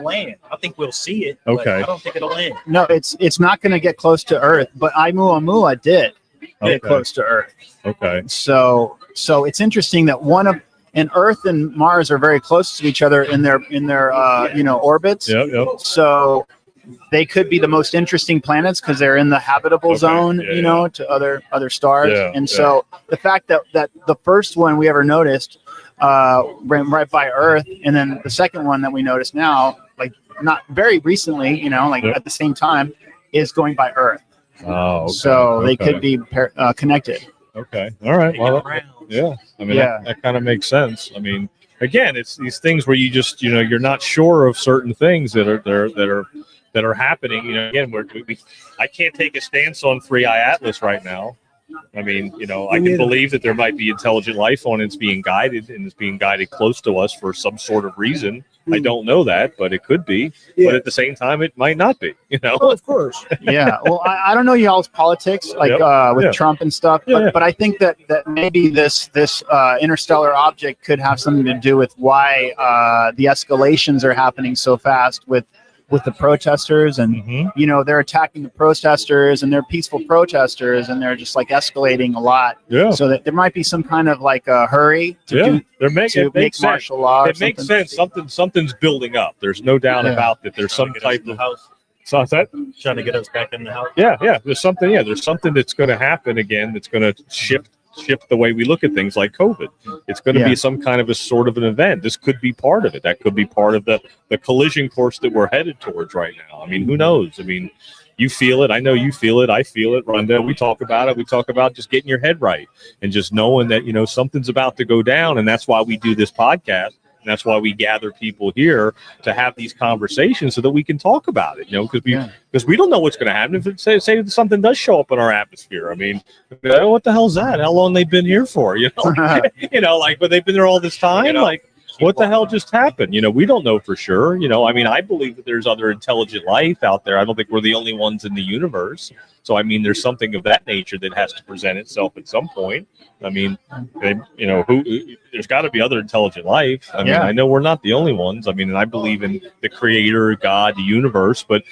land. I think we'll see it. but Okay. I don't think it'll land. No, it's not going to get close to Earth, but Oumuamua did Okay. get close to Earth. Okay. So it's interesting that Earth and Mars are very close to each other in their orbits. Yep. So they could be the most interesting planets because they're in the habitable zone, Yeah, to other stars. Yeah, And so the fact that the first one we ever noticed ran right by Earth, and then the second one that we noticed now, like not very recently, at the same time, is going by Earth. Oh, okay. So they Okay. could be connected. Okay. All right. Well, yeah. I mean, Yeah. that kind of makes sense. I mean, again, it's these things where you just, you're not sure of certain things that are happening. Again, I can't take a stance on 3-eye atlas right now. I mean, I can believe that there might be intelligent life on it. It's being guided, and it's being guided close to us for some sort of reason. I don't know that, but it could be. Yeah. But at the same time, it might not be. You know. Oh, of course. Yeah. Well, I don't know y'all's politics, like with Trump and stuff, but I think that maybe this interstellar object could have something to do with why the escalations are happening so fast with the protesters, and you know, they're attacking the protesters, and they're peaceful protesters, and they're just like escalating a lot. Yeah. So that there might be some kind of like a hurry to make martial law. It makes sense. Something's building up. There's no doubt about that. There's some type of house. So that Trying to get us back in the house. Yeah. There's something. Yeah, there's something that's going to happen again. That's going to shift the way we look at things, like COVID. It's going to be some kind of a sort of an event. This could be part of it. That could be part of the collision course that we're headed towards right now. I mean, who knows? I mean, you feel it. I know you feel it. I feel it. Rhonda, we talk about it. We talk about just getting your head right and just knowing that, you know, something's about to go down. And that's why we do this podcast. And that's why we gather people here to have these conversations so that we can talk about it, you know, because we don't know what's going to happen. If it, say something does show up in our atmosphere, I mean, what the hell's that? How long they've been here for? You know, you know, like, but they've been there all this time. Like, what the hell just happened? You know, we don't know for sure. You know, I mean, I believe that there's other intelligent life out there. I don't think we're the only ones in the universe. So, I mean, there's something of that nature that has to present itself at some point. I mean, you know, there's got to be other intelligent life. I mean, I know we're not the only ones. I mean, and I believe in the creator, God, the universe, but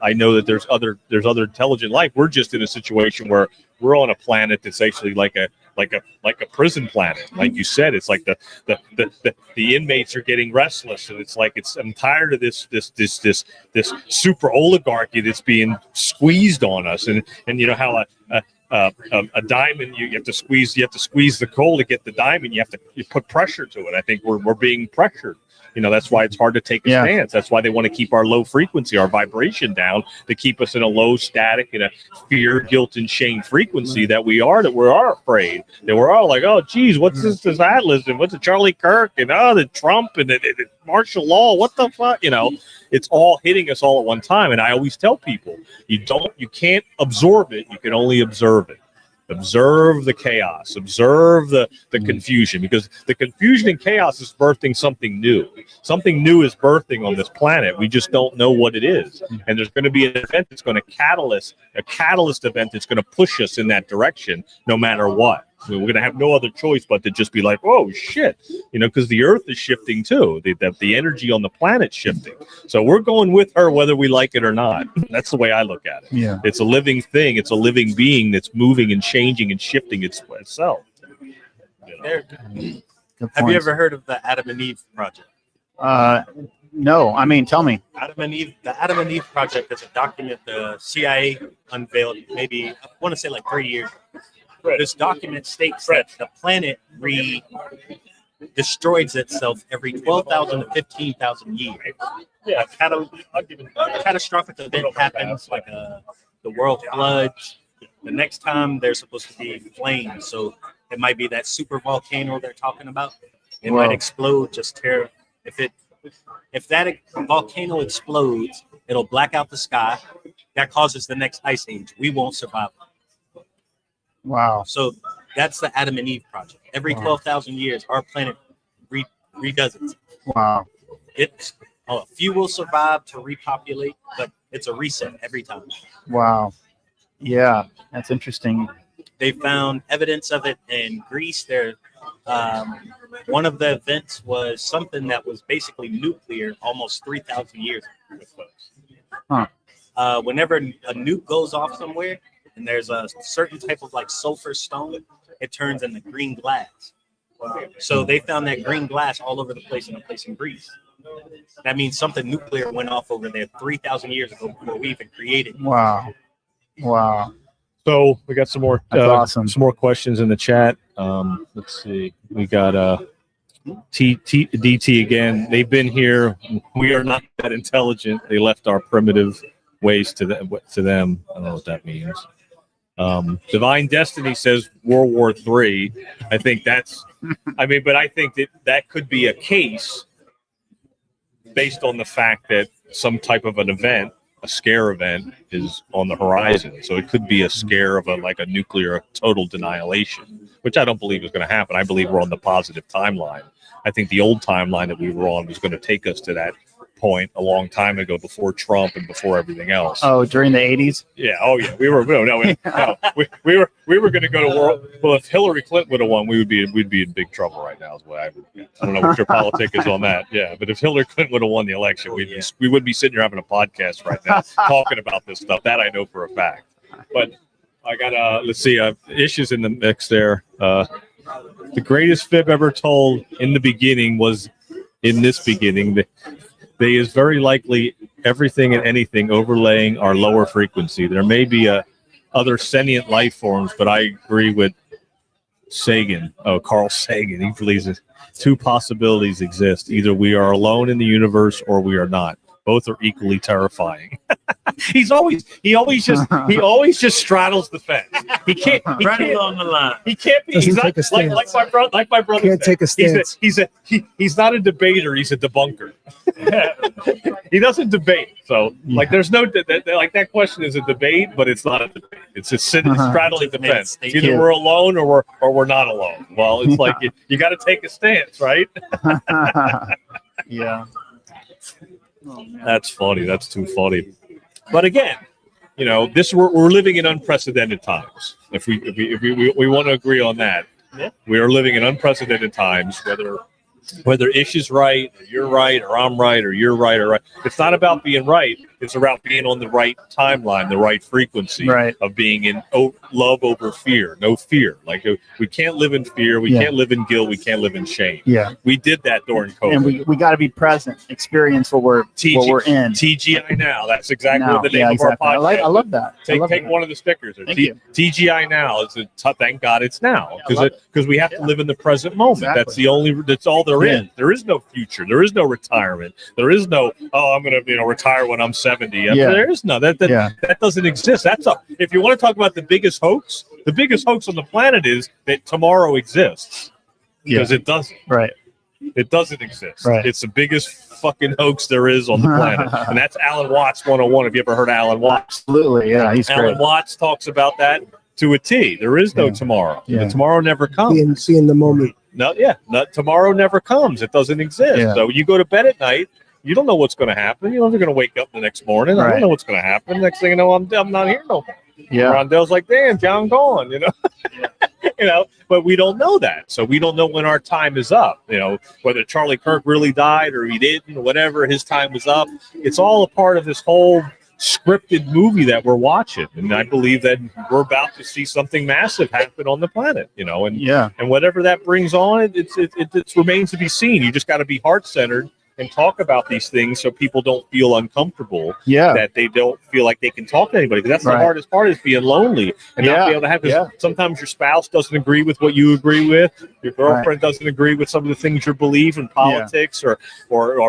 I know that there's other intelligent life. We're just in a situation where we're on a planet that's actually like a prison planet. Like you said, it's like the inmates are getting restless, and it's like I'm tired of this super oligarchy that's being squeezed on us, and you know how a diamond you have to squeeze the coal to get the diamond. You put pressure to it. I think we're being pressured. You know, that's why it's hard to take a stance. That's why they want to keep our low frequency, our vibration down, to keep us in a low static, in a fear, guilt, and shame frequency that we're afraid. That we're all like, oh, geez, what's this Atlas, and what's the Charlie Kirk, and the Trump, and the martial law? What the fuck? You know, it's all hitting us all at one time. And I always tell people, you can't absorb it. You can only observe it. Observe the chaos, observe the confusion, because the confusion and chaos is birthing something new. Something new is birthing on this planet. We just don't know what it is. And there's going to be an event that's going to a catalyst event that's going to push us in that direction no matter what. I mean, we're going to have no other choice but to just be like, oh, shit, you know, because the earth is shifting too. The energy on the planet's shifting. So we're going with her whether we like it or not. That's the way I look at it. Yeah. It's a living thing. It's a living being that's moving and changing and shifting itself. Have you ever heard of the Adam and Eve Project? No. I mean, tell me. The Adam and Eve Project is a document the CIA unveiled maybe, I want to say like 3 years ago. This document states that the planet destroys itself every 12,000 to 15,000 years. Yeah, a catastrophic event happens, like the world floods. The next time there's supposed to be flames, so it might be that super volcano they're talking about. It might explode, just tear. If that volcano explodes, it'll black out the sky. That causes the next ice age. We won't survive. Wow. So that's the Adam and Eve Project. Every 12,000 years, our planet redoes it. Wow. A few will survive to repopulate, but it's a reset every time. Wow. Yeah, that's interesting. They found evidence of it in Greece. One of the events was something that was basically nuclear almost 3,000 years ago. Whenever a nuke goes off somewhere, and there's a certain type of like sulfur stone, it turns into green glass. So they found that green glass all over the place in a place in Greece. That means something nuclear went off over there 3,000 years ago before we even created it. Wow. So we got some more some more questions in the chat. Let's see. We got DT again. They've been here. We are not that intelligent. They left our primitive ways to them. I don't know what that means. Divine Destiny says World War III. I think that's, but I think that could be a case based on the fact that some type of an event a scare event is on the horizon. So it could be a scare of a nuclear total annihilation, which I don't believe is going to happen. I believe we're on the positive timeline. I think the old timeline that we were on was going to take us to that point a long time ago, before Trump and before everything else. Oh, during the 80s? Yeah. Oh, yeah. We were going to go to world. Well, if Hillary Clinton would have won, we'd be in big trouble right now. Is what I don't know what your politic is on that. Yeah, but if Hillary Clinton would have won the election, we wouldn't be sitting here having a podcast right now talking about this stuff. That I know for a fact. But I got let's see, issues in the mix there. The greatest fib ever told in the beginning was in this beginning. They is very likely everything and anything overlaying our lower frequency. There may be other sentient life forms, but I agree with Sagan. Oh, Carl Sagan. He believes that two possibilities exist. Either we are alone in the universe or we are not. Both are equally terrifying. he always just straddles the fence. He can't along the line. He can't be. He's not like my brother. Can't take a stance. He's not a debater. He's a debunker. He doesn't debate. So there's no like that question is a debate, but it's not a debate. It's just straddling the fence. Either we're alone or we're not alone. Well, it's like you got to take a stance, right? Yeah. That's funny. That's too funny. But again, we're living in unprecedented times. If we want to agree on that, we are living in unprecedented times. Whether Ish is right, or you're right, or I'm right, or you're right, or right. It's not about being right. It's about being on the right timeline, the right frequency of being in love over fear. No fear. Like we can't live in fear. We can't live in guilt. We can't live in shame. Yeah. We did that during COVID. And we got to be present, experience what we're in. TGI Now. That's exactly what the name of our podcast. I love that. Take one of the stickers. Thank you. TGI Now. Thank God it's now, because we have to live in the present moment. Exactly. That's all there is. There is no future. There is no retirement. There is no I'm going to retire when I'm 70. There is no that doesn't exist. If you want to talk about the biggest hoax on the planet is that tomorrow exists, because it doesn't. Right. It doesn't exist. Right. It's the biggest fucking hoax there is on the planet, and that's Alan Watts 101. Have you ever heard of Alan Watts? Absolutely. Yeah, he's great. Alan Watts talks about that to a T. There is no tomorrow. Yeah. The tomorrow never comes. Seeing the moment. Tomorrow never comes. It doesn't exist. Yeah. So you go to bed at night. You don't know what's going to happen. You're never going to wake up the next morning. I don't know what's going to happen. Next thing you know, I'm not here no more. Yeah. Rondell's like, damn, John gone. But we don't know that. So we don't know when our time is up. Whether Charlie Kirk really died or he didn't, or whatever, his time was up. It's all a part of this whole scripted movie that we're watching, and I believe that we're about to see something massive happen on the planet. And whatever that brings on, it remains to be seen. You just got to be heart-centered and talk about these things so people don't feel uncomfortable. That they don't feel like they can talk to anybody. Because that's the hardest part, is being lonely and not be able to have. Because sometimes your spouse doesn't agree with what you agree with. Your girlfriend doesn't agree with some of the things you believe in politics or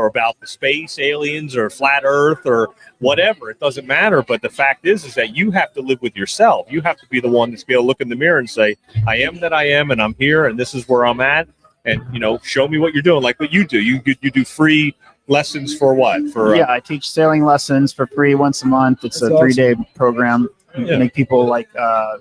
about the space, aliens, or flat Earth, or whatever. It doesn't matter. But the fact is that you have to live with yourself. You have to be the one that's be able to look in the mirror and say, I am that I am, and I'm here, and this is where I'm at. And show me what you're doing, like what you do. You do free lessons for what? I teach sailing lessons for free once a month. It's a 3-day program. Make people like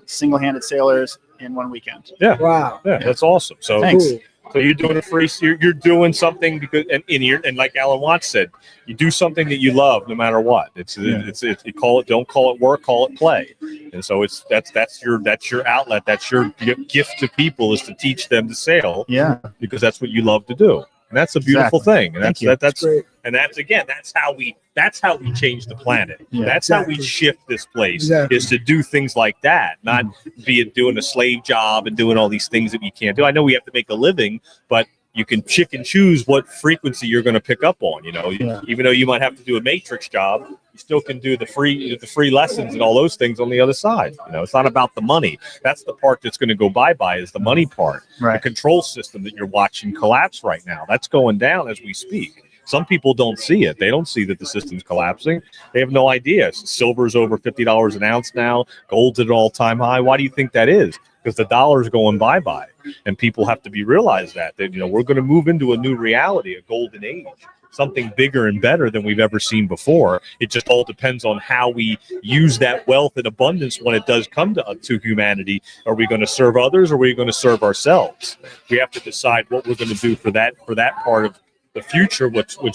single-handed sailors in one weekend. Yeah. Wow. Yeah, that's awesome. So thanks. Cool. So you're doing a free. You're doing something because, and like Alan Watts said, you do something that you love, no matter what. It's you call it. Don't call it work. Call it play. And so that's your outlet. That's your gift to people, is to teach them to sail. Yeah. Because that's what you love to do. And that's a beautiful thing. And that's great. And that's how we change the planet. Yeah. That's how we shift this place, is to do things like that, not doing a slave job and doing all these things that you can't do. I know we have to make a living, but you can pick and choose what frequency you're going to pick up on. Even though you might have to do a matrix job, you still can do the free lessons and all those things on the other side. It's not about the money. That's the part that's going to go bye-bye, is the money part. Right. The control system that you're watching collapse right now, that's going down as we speak. Some people don't see it. They don't see that the system's collapsing. They have no idea. Silver's over $50 an ounce now. Gold's at an all-time high. Why do you think that is? Because the dollar's going bye-bye. And people have to realize that we're going to move into a new reality, a golden age. something bigger and better than we've ever seen before. It just all depends on how we use that wealth and abundance when it does come to humanity. Are we going to serve others, or are we going to serve ourselves? We have to decide what we're going to do for that part of the future, which we're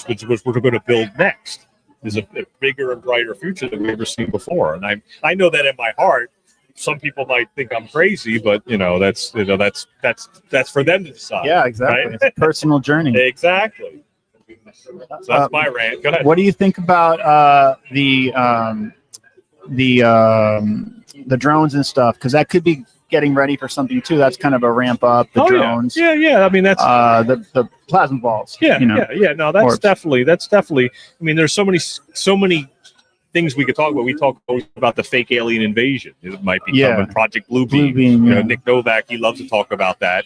going to build next. Is a bigger and brighter future than we've ever seen before. And I know that in my heart. Some people might think I'm crazy, but that's for them to decide. Yeah, exactly. Right? It's a personal journey. Exactly. So that's my rant. Go ahead. What do you think about the drones and stuff? Because that could be getting ready for something too. That's kind of a ramp up. The drones. Yeah. I mean, that's the plasma balls. Yeah. No, that's definitely. I mean, there's so many things we could talk about. We talk about the fake alien invasion. It might be coming. Project Bluebeam. Nick Novak, he loves to talk about that.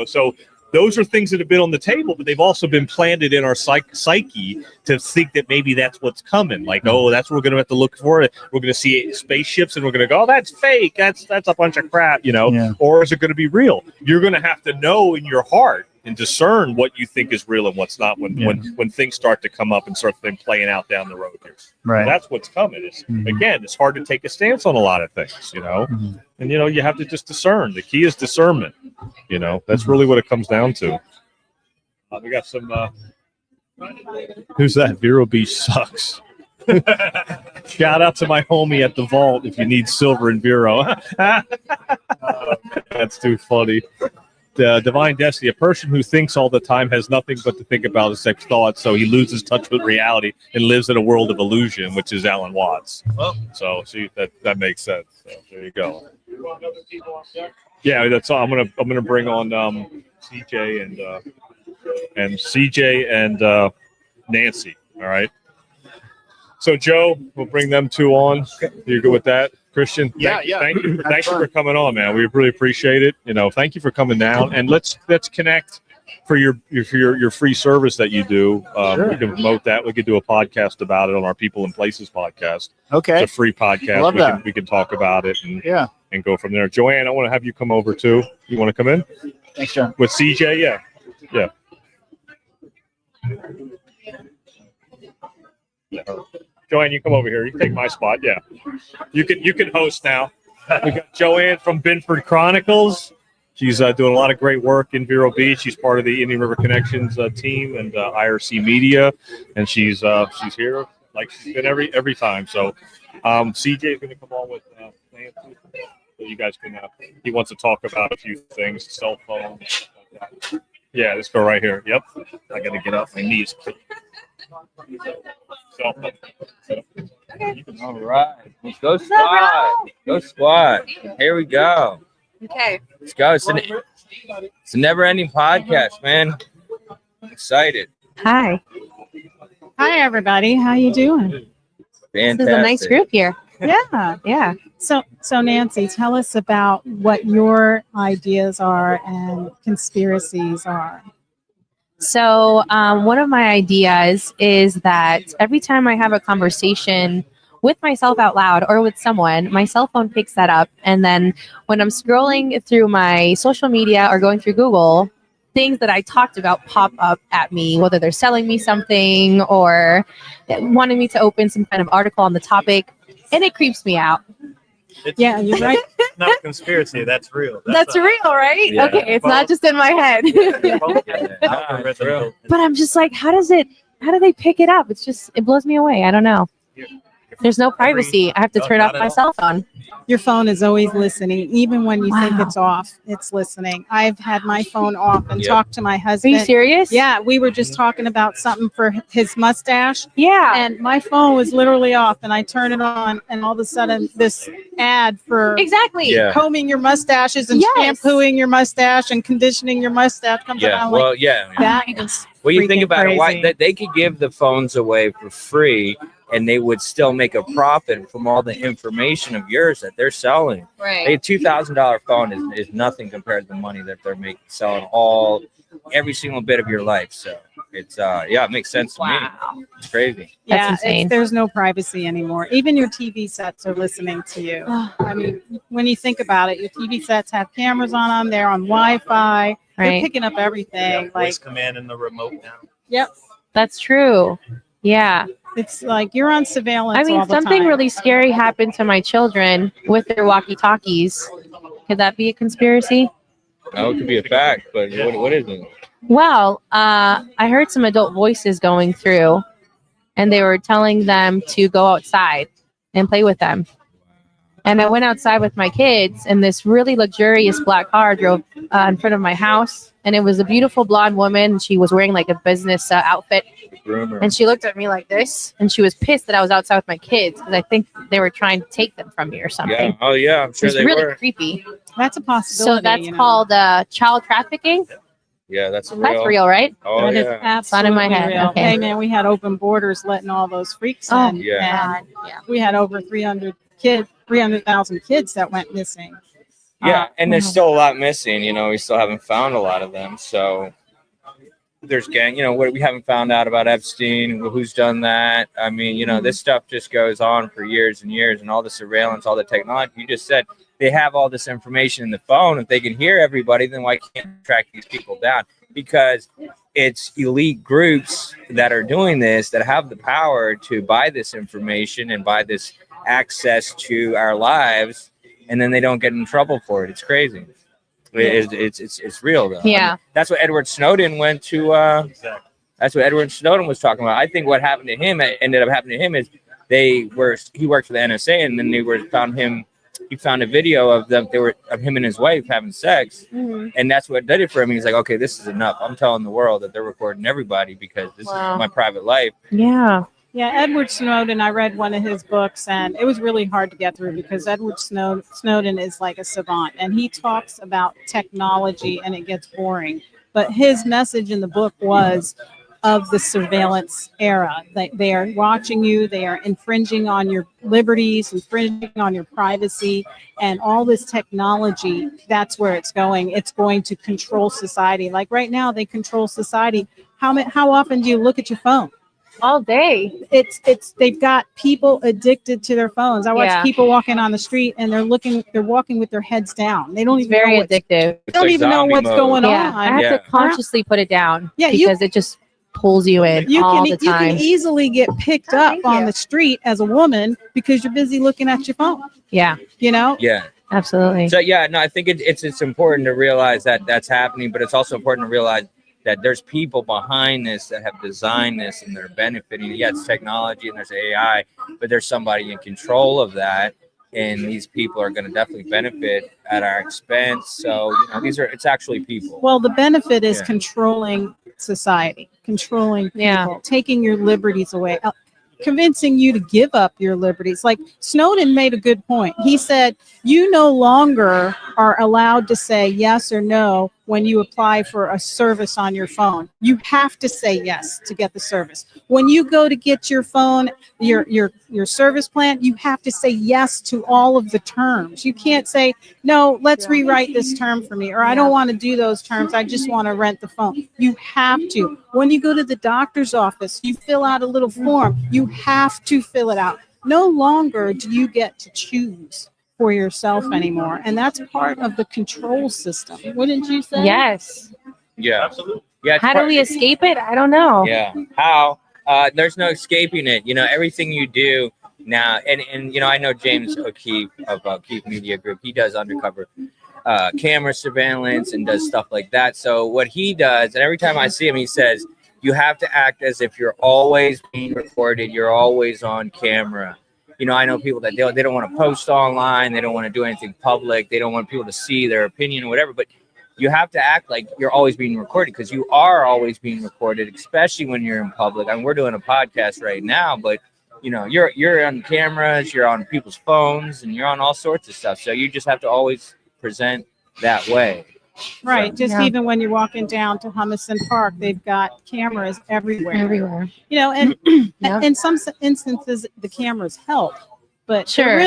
So those are things that have been on the table, but they've also been planted in our psyche to think that maybe that's what's coming. Like, oh, that's what we're going to have to look for. We're going to see spaceships, and we're going to go, oh, that's fake. That's a bunch of crap. Or is it going to be real? You're going to have to know in your heart and discern what you think is real and what's not when things start to come up and start playing out down the road here. Right. That's what's coming. Again, it's hard to take a stance on a lot of things, and you have to just discern. The key is discernment. That's really what it comes down to. We got some. Who's that? Vero Beach sucks. Shout out to my homie at the vault if you need silver in Vero. That's too funny. Divine Destiny, a person who thinks all the time has nothing but to think about his sex thoughts, so he loses touch with reality and lives in a world of illusion, which is Alan Watts. Well, so see that makes sense. So there you go. Yeah, that's all. I'm gonna bring on CJ and Nancy. All right. So Joe, we'll bring them two on. You good with that? Christian, thank you for coming on, man. We really appreciate it. Thank you for coming down, and let's connect for your free service that you do. Sure. We can promote that. We could do a podcast about it on our People and Places podcast. Okay, it's a free podcast. Love that. We can talk about it and go from there. Joanne, I want to have you come over too. You want to come in? Thanks, John. With CJ, yeah. Joanne, you come over here. You take my spot. Yeah, you can host now. We got Joanne from Binford Chronicles. She's doing a lot of great work in Vero Beach. She's part of the Indian River Connections team and IRC Media, and she's here like she's been every time. So CJ is going to come on with Nancy, so you guys can. He wants to talk about a few things, cell phone. Yeah, let's go right here. Yep, I got to get up. My knees. All right. Go squad. Go squad. Here we go. Okay. Let's go. It's a never-ending podcast, man. I'm excited. Hi. Hi, everybody. How you doing? Fantastic. This is a nice group here. Yeah. So Nancy, tell us about what your ideas are and conspiracies are. So one of my ideas is that every time I have a conversation with myself out loud or with someone, my cell phone picks that up. And then when I'm scrolling through my social media or going through Google, things that I talked about pop up at me, whether they're selling me something or wanting me to open some kind of article on the topic, and it creeps me out. Yeah, you're right. It's not a conspiracy. That's real. That's real, right? Yeah. Okay, it's not just in my head. But I'm just like, how do they pick it up? It blows me away. I don't know. There's no privacy. I have to turn off my cell phone. Your phone is always listening, even when you think it's off. It's listening. I've had my phone off and talked to my husband. Are you serious? Yeah, we were just talking about something for his mustache. Yeah. And my phone was literally off, and I turn it on, and all of a sudden, this ad for combing your mustaches and shampooing your mustache and conditioning your mustache comes around. Well, That is Well, you think about crazy. it, why that they could give the phones away for free, and they would still make a profit from all the information of yours that they're selling. Right. A $2,000 phone is nothing compared to the money that they're selling every single bit of your life. So it's it makes sense to me. It's crazy. Yeah, there's no privacy anymore. Even your TV sets are listening to you. I mean, when you think about it, your TV sets have cameras on them. They're on Wi-Fi. They're picking up everything. Voice command in the remote now. Yep. That's true. Yeah. It's like you're on surveillance. I mean, all the something time. really scary happened to my children with their walkie-talkies. Could that be a conspiracy? Oh, it could be a fact, but what is it? Well, I heard some adult voices going through, and they were telling them to go outside and play with them. And I went outside with my kids, and this really luxurious black car drove in front of my house. And it was a beautiful blonde woman. She was wearing like a business outfit. And she looked at me like this, and she was pissed that I was outside with my kids because I think they were trying to take them from me or something. Yeah. Oh, yeah. I'm sure It's they really were. creepy. That's a possibility. So that's you know. called called trafficking. Yeah, that's real. That's real, right? Oh, That is yeah. absolutely in my head. real. Okay. Hey, man, we had open borders letting all those freaks Oh, in. Yeah. And we had over 300,000 kids that went missing. Yeah, and there's still a lot missing. You know, we still haven't found a lot of them. So there's gang. You know, what we haven't found out about Epstein, who's done that. I mean, you know, this stuff just goes on for years and years, and all the surveillance, all the technology. You just said they have all this information in the phone. If they can hear everybody, then why can't they track these people down? Because it's elite groups that are doing this, that have the power to buy this information and buy this access to our lives, and then they don't get in trouble for it. It's crazy. It's real though. Yeah. I mean, that's what Edward Snowden went to. That's what Edward Snowden was talking about. I think what happened to him, ended up happening to him, is he worked for the NSA, and then he found a video of him and his wife having sex, and that's what did it for him. He's like, okay, this is enough. I'm telling the world that they're recording everybody because this is my private life. Yeah. Yeah, Edward Snowden, I read one of his books, and it was really hard to get through because Edward Snowden is like a savant, and he talks about technology, and it gets boring. But his message in the book was of the surveillance era. They are watching you, they are infringing on your liberties, infringing on your privacy, and all this technology, that's where it's going. It's going to control society. Like right now, they control society. How often do you look at your phone? All day. They've got people addicted to their phones. I watch Yeah. people walking on the street, and they're walking with their heads down. They don't even Very know addictive. They don't even know what's going on. I have to consciously put it down. Yeah, because it just pulls you in all the time. You can easily get picked up on the street as a woman because you're busy looking at your phone. Yeah. You know? Yeah. Absolutely. So yeah, no, I think it's important to realize that that's happening, but it's also important to realize that there's people behind this that have designed this and they're benefiting. Yeah, it's technology and there's AI, but there's somebody in control of that, and these people are going to definitely benefit at our expense. So it's actually people. Well, the benefit is controlling society, controlling people, taking your liberties away, convincing you to give up your liberties. Like Snowden made a good point. He said, you no longer are allowed to say yes or no when you apply for a service on your phone. You have to say yes to get the service. When you go to get your phone, your service plan, you have to say yes to all of the terms. You can't say, no, let's rewrite this term for me, or I don't want to do those terms. I just want to rent the phone. You have to. When you go to the doctor's office, you fill out a little form. You have to fill it out. No longer do you get to choose for yourself anymore, and that's part of the control system. Wouldn't you say? Yes. Yeah, absolutely. Yeah. How do we escape it? I don't know. Yeah. How? There's no escaping it. Everything you do now, and I know James O'Keefe of O'Keefe Media Group. He does undercover camera surveillance and does stuff like that. So what he does, and every time I see him, he says, you have to act as if you're always being recorded. You're always on camera. I know people that they don't want to post online. They don't want to do anything public. They don't want people to see their opinion or whatever. But you have to act like you're always being recorded, because you are always being recorded, especially when you're in public. I mean, we're doing a podcast right now, but you're on cameras, you're on people's phones, and you're on all sorts of stuff. So you just have to always present that way. Right. Just even when you're walking down to Humison Park, they've got cameras everywhere. And in some instances, the cameras help, but they're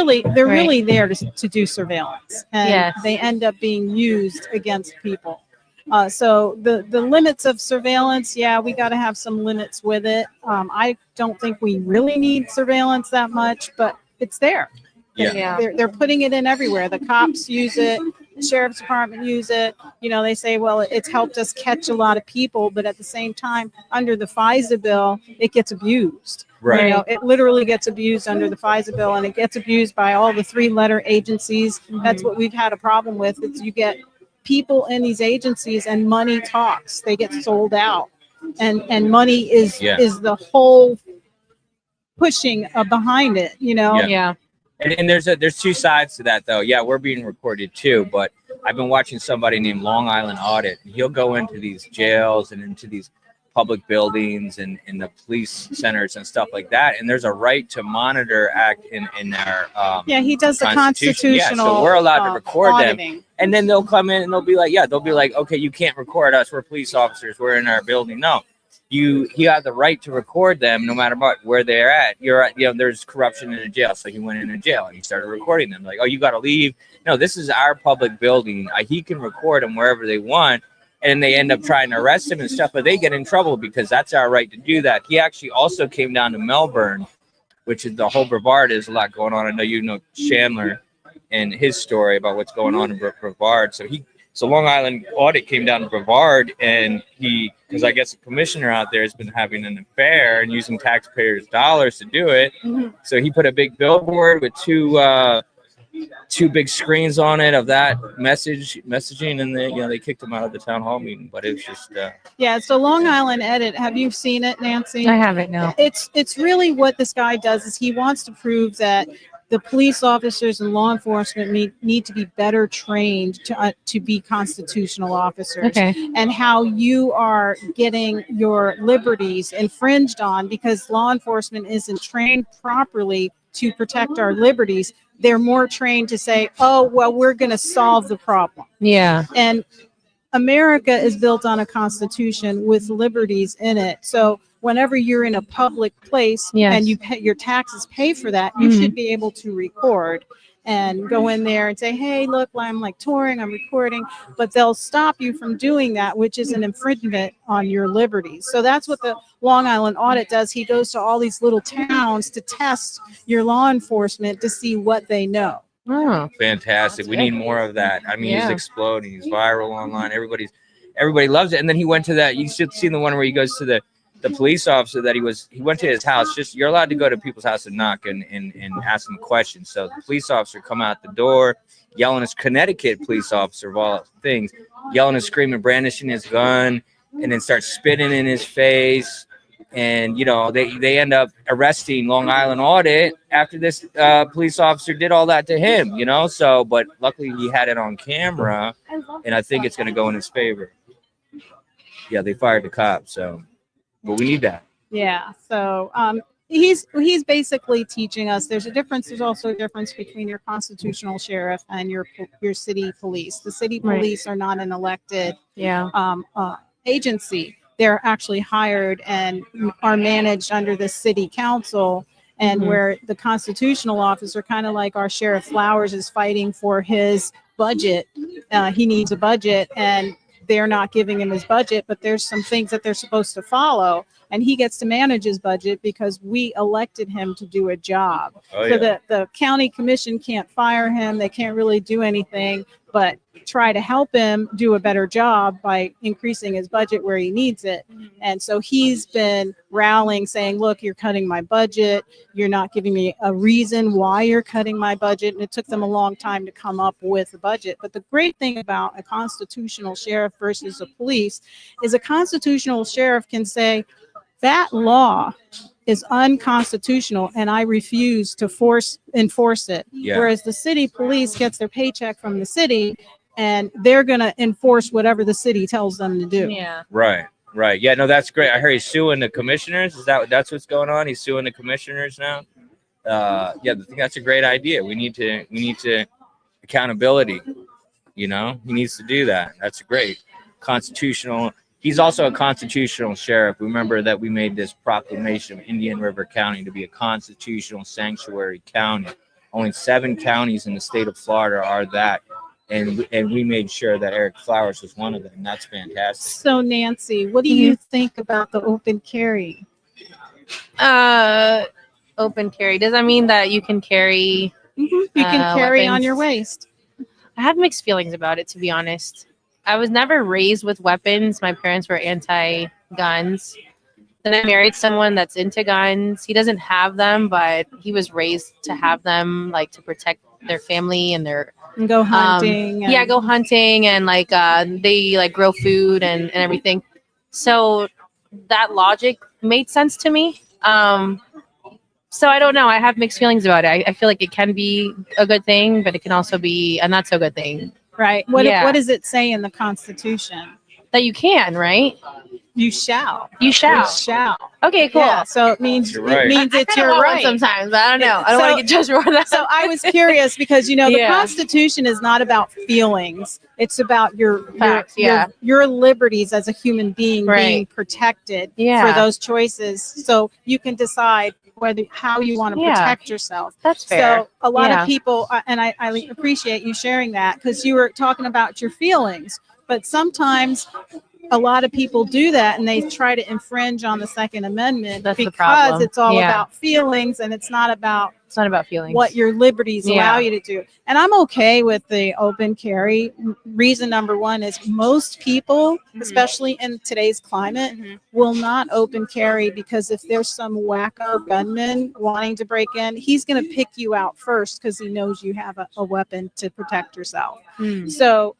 really there to do surveillance, and they end up being used against people. So the limits of surveillance, we got to have some limits with it. I don't think we really need surveillance that much, but it's there. They're putting it in everywhere. The cops use it. the sheriff's department use it. You know, they say, well, it's helped us catch a lot of people, but at the same time, under the FISA bill, it gets abused. Right. You know, it literally gets abused under the FISA bill, and it gets abused by all the 3-letter agencies. That's what we've had a problem with. Is you get people in these agencies, and money talks. They get sold out, and money is the whole pushing behind it. You know. Yeah. And there's two sides to that, though. Yeah, we're being recorded too, but I've been watching somebody named Long Island Audit, and he'll go into these jails and into these public buildings and in the police centers and stuff like that. And there's a right to monitor act in our he does the constitutional. Yeah, so we're allowed to record auditing. them, and then they'll come in and they'll be like, okay, you can't record us. We're police officers. We're in our building. No. You have the right to record them no matter what, where they're at. There's corruption in a jail. So he went in a jail and he started recording them. Like, oh, you got to leave. No, this is our public building. He can record them wherever they want. And they end up trying to arrest him and stuff, but they get in trouble because that's our right to do that. He actually also came down to Melbourne, which is the whole Brevard. There's a lot going on. I know you know Chandler and his story about what's going on in Brevard. So Long Island Audit came down to Brevard, and because I guess the commissioner out there has been having an affair and using taxpayers' dollars to do it. Mm-hmm. So he put a big billboard with two big screens on it of that messaging, and they kicked him out of the town hall meeting. But it was just So Long Island Edit, have you seen it, Nancy? I haven't. No. It's really what this guy does is he wants to prove that the police officers and law enforcement need to be better trained to be constitutional officers. Okay. And how you are getting your liberties infringed on because law enforcement isn't trained properly to protect our liberties. They're more trained to say, oh, well, we're going to solve the problem. Yeah. And America is built on a constitution with liberties in it. So whenever you're in a public place and you pay your taxes pay for that, you should be able to record and go in there and say, hey, look, I'm like touring, I'm recording, but they'll stop you from doing that, which is an infringement on your liberties. So that's what the Long Island Audit does. He goes to all these little towns to test your law enforcement to see what they know. Oh, fantastic. We need more of that. I mean, he's exploding. He's viral online. Everybody loves it. And then he went to that. You should see the one where he goes to the police officer that he went to his house. Just you're allowed to go to people's house and knock and ask them questions. So the police officer come out the door, yelling at Connecticut police officer of all things, yelling and screaming, brandishing his gun, and then starts spitting in his face. And they end up arresting Long Island Audit after this police officer did all that to him. So but luckily he had it on camera, and I think it's going to go in his favor. Yeah, they fired the cop. So. But we need that. Yeah. So he's basically teaching us there's a difference. There's also a difference between your constitutional sheriff and your city police. The city police are not an elected agency. They're actually hired and are managed under the city council. And where the constitutional officer, kind of like our Sheriff Flowers, is fighting for his budget. He needs a budget, and they're not giving him his budget, but there's some things that they're supposed to follow, and he gets to manage his budget because we elected him to do a job. So the county commission can't fire him. They can't really do anything but try to help him do a better job by increasing his budget where he needs it. And so he's been rallying, saying, look, you're cutting my budget. You're not giving me a reason why you're cutting my budget. And it took them a long time to come up with a budget. But the great thing about a constitutional sheriff versus a police is a constitutional sheriff can say, that law is unconstitutional and I refuse to enforce it. Yeah. Whereas the city police gets their paycheck from the city and they're going to enforce whatever the city tells them to do. Yeah. Right. Yeah, no, that's great. I heard he's suing the commissioners. That's what's going on? He's suing the commissioners now? I think that's a great idea. We need to accountability, He needs to do that. That's great. Constitutional. He's also a constitutional sheriff. Remember that we made this proclamation of Indian River County to be a constitutional sanctuary county. Only 7 counties in the state of Florida are that. And we made sure that Eric Flowers was one of them. That's fantastic. So, Nancy, what do you think about the open carry? Open carry. Does that mean that you can carry? You can carry weapons on your waist. I have mixed feelings about it, to be honest. I was never raised with weapons. My parents were anti-guns. Then I married someone that's into guns. He doesn't have them, but he was raised to have them, like to protect their family and their And go hunting. yeah, go hunting and like they like grow food and everything. So that logic made sense to me. So I don't know. I have mixed feelings about it. I feel like it can be a good thing, but it can also be a not so good thing. Right. What does it say in the Constitution? That you can, right? You shall. You shall. You shall. Okay, cool. Yeah, so it means You're right. it means I it's kinda your want one right. sometimes, but I don't know. I don't want to get judged for that. So I was curious because the Yeah. Constitution is not about feelings. It's about your Facts, yeah. your liberties as a human being being Right. protected Yeah. for those choices. So you can decide how you want to Yeah. protect yourself. That's fair. So a lot Yeah. of people, and I appreciate you sharing that because you were talking about your feelings, but sometimes a lot of people do that and they try to infringe on the Second Amendment That's the because problem. it's all Yeah. about feelings and it's not about feelings. what your liberties Yeah. allow you to do. And I'm okay with the open carry. Reason number one is most people, especially in today's climate, will not open carry because if there's some wacko gunman wanting to break in, he's going to pick you out first because he knows you have a weapon to protect yourself. So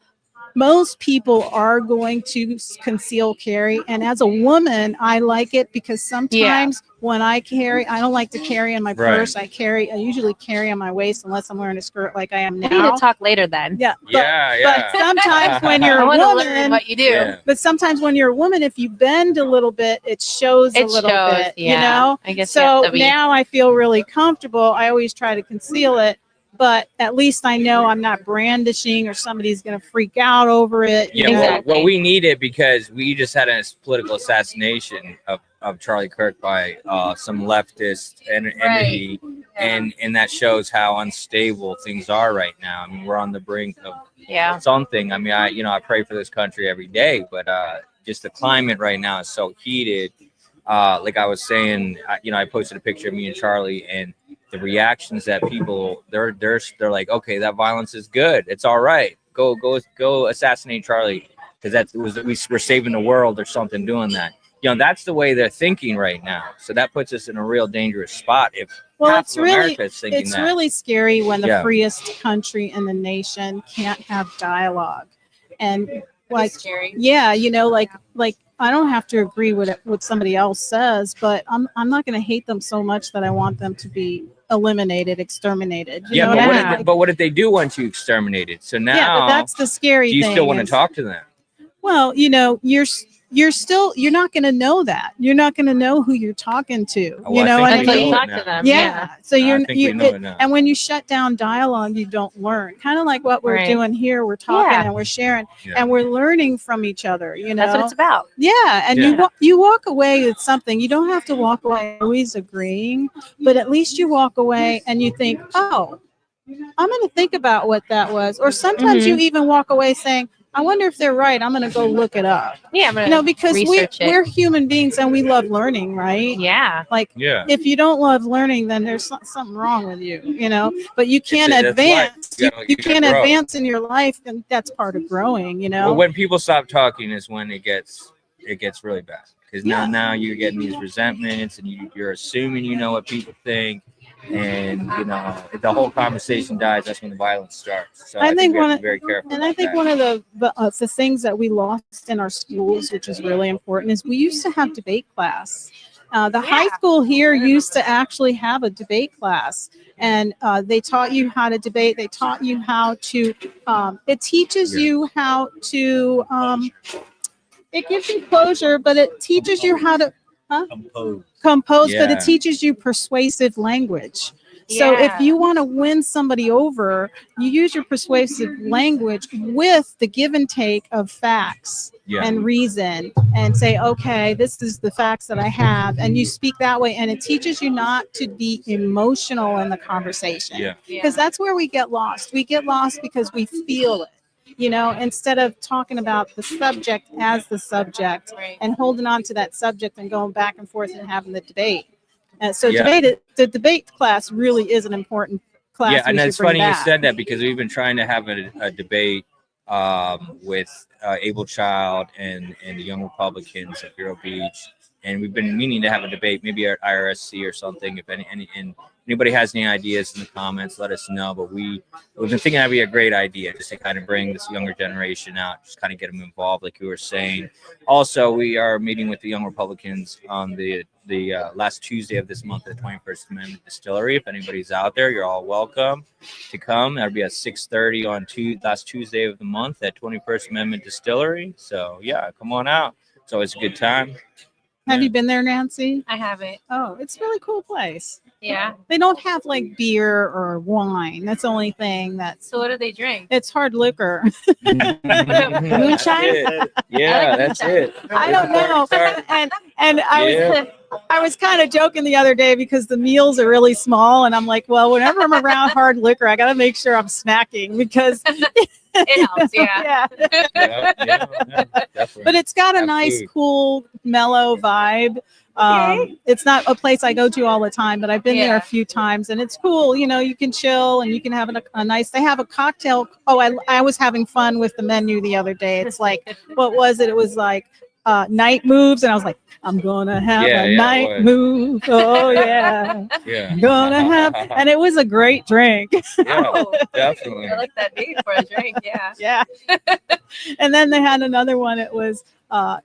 most people are going to conceal carry. And as a woman, I like it because sometimes when I carry, I don't like to carry in my Right. purse. I usually carry on my waist unless I'm wearing a skirt like I am now. We need to talk later then. Yeah. Yeah, But sometimes when you're I a wanna learn woman, what you do. Yeah. but sometimes when you're a woman, if you bend a little bit, it shows a It little shows, bit, yeah. you know? I guess you have so to be- now I feel really comfortable. I always try to conceal it, but at least I know I'm not brandishing or somebody's going to freak out over it. you Yeah, know? well, we need it because we just had a political assassination of Charlie Kirk by some leftist entity, and that shows how unstable things are right now. I mean, we're on the brink of something. I mean, I pray for this country every day, but just the climate right now is so heated. Like I was saying, I posted a picture of me and Charlie, and the reactions that people they're like, okay, that violence is good. It's all right. Go assassinate Charlie because we're saving the world or something doing that. That's the way they're thinking right now. So that puts us in a real dangerous spot if half It's of really America is thinking it's that. really scary when the Yeah. freest country in the nation can't have dialogue, and like scary. yeah, like I don't have to agree with what somebody else says, but I'm not going to hate them so much that I want them to be eliminated, exterminated. You know But what I what, mean? if, but what if they do want you exterminated? So now, Yeah, but that's the scary do you thing still want to is- talk to them? Well, you're not going to know that. You're not going to know who you're talking to. Oh, you I know think what I we mean? know it now. Talk to them, Yeah. yeah. So I you're think we know it now. and when you shut down dialogue, you don't learn. Kind of like what we're Right. doing here. We're talking Yeah. and we're sharing Yeah. and we're learning from each other. You know, That's what it's about. Yeah, and Yeah. you walk away with something. You don't have to walk away always agreeing, but at least you walk away and you think, oh, I'm going to think about what that was. Or sometimes you Mhm. even walk away saying, I wonder if they're right. I'm going to go look it up. Yeah, I'm gonna because research it. we're human beings and we love learning, right? Yeah. Like, Yeah. if you don't love learning, then there's something wrong with you, but you can't That's advance. life. You You can't gotta grow. advance in your life, and that's part of growing, Well, when people stop talking is when it gets really bad. Because Yeah. now you're getting these resentments, and you're assuming you know what people think, and if the whole conversation dies, that's when the violence starts. So I think we have to be very careful. And I about think that. one of the things that we lost in our schools, which is really important, is we used to have debate class. The high school here used to actually have a debate class, and they taught you how to debate. They taught you how to. It teaches you how to. It gives you closure, but it teaches you how to. Compose, but Yeah. it teaches you persuasive language. So if you want to win somebody over, you use your persuasive language with the give and take of facts and reason, and say, okay, this is the facts that I have, and you speak that way, and it teaches you not to be emotional in the conversation. Yeah. Because that's where we get lost. We get lost because we feel it. Instead of talking about the subject as the subject and holding on to that subject and going back and forth and having the debate. So Yeah. the debate class really is an important class. Yeah, and we should it's bring funny you back. said that because we've been trying to have a debate with Able Child and the Young Republicans at Vero Beach, and we've been meaning to have a debate, maybe at IRSC or something. If anybody has any ideas in the comments, let us know. But we've been thinking that'd be a great idea, just to kind of bring this younger generation out, just kind of get them involved, like you were saying. Also, we are meeting with the Young Republicans on the last Tuesday of this month at 21st Amendment Distillery. If anybody's out there, you're all welcome to come. That'll be at 6:30 on last Tuesday of the month at 21st Amendment Distillery. So yeah, come on out. It's always a good time. Have you been there, Nancy? I haven't. Oh, it's a really cool place. Yeah. They don't have like beer or wine. That's the only thing that's. So what do they drink? It's hard liquor. Moonshine? Yeah, that's it. I don't know. And I was kind of joking the other day because the meals are really small, and I'm like, well, whenever I'm around hard liquor, I got to make sure I'm snacking because it helps. Yeah. But it's got a nice, cool, mellow vibe. It's not a place I go to all the time, but I've been there a few times, and it's cool. You know, you can chill and you can have a nice. They have a cocktail. Oh, I was having fun with the menu the other day. It's like, what was it? It was like night moves, and I was like, I'm gonna have a night move. Oh yeah, I'm gonna have, and it was a great drink. Yeah, definitely. I like that name for a drink. Yeah. Yeah. And then they had another one. It was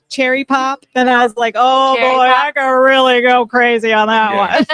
cherry pop, and I was like, oh Cherry boy, pop. I could really go crazy on that one.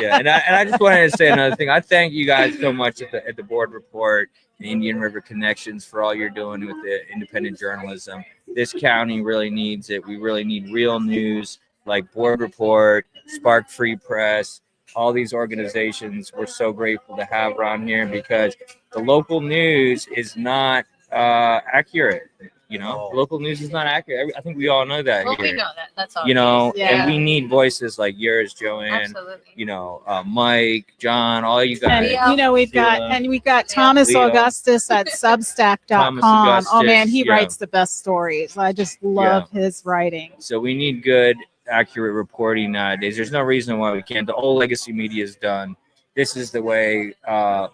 Yeah, and I just wanted to say another thing. I thank you guys so much at the board report, and Indian River Connections, for all you're doing with the independent journalism. This county really needs it. We really need real news like Board Report, Spark Free Press, all these organizations. We're so grateful to have around here because the local news is not accurate. You know, local news is not accurate. I think we all know that. Well, here. we know that. That's all. You know, Yeah. and we need voices like yours, Joanne. Absolutely. You know, Mike, John, all you guys. And you know, we've got Thomas Leo. Augustus at Substack.com. Thomas Oh man, Augustus, he yeah. writes the best stories. I just love his writing. So we need good, accurate reporting nowadays. There's no reason why we can't. The old legacy media is done. This is the way.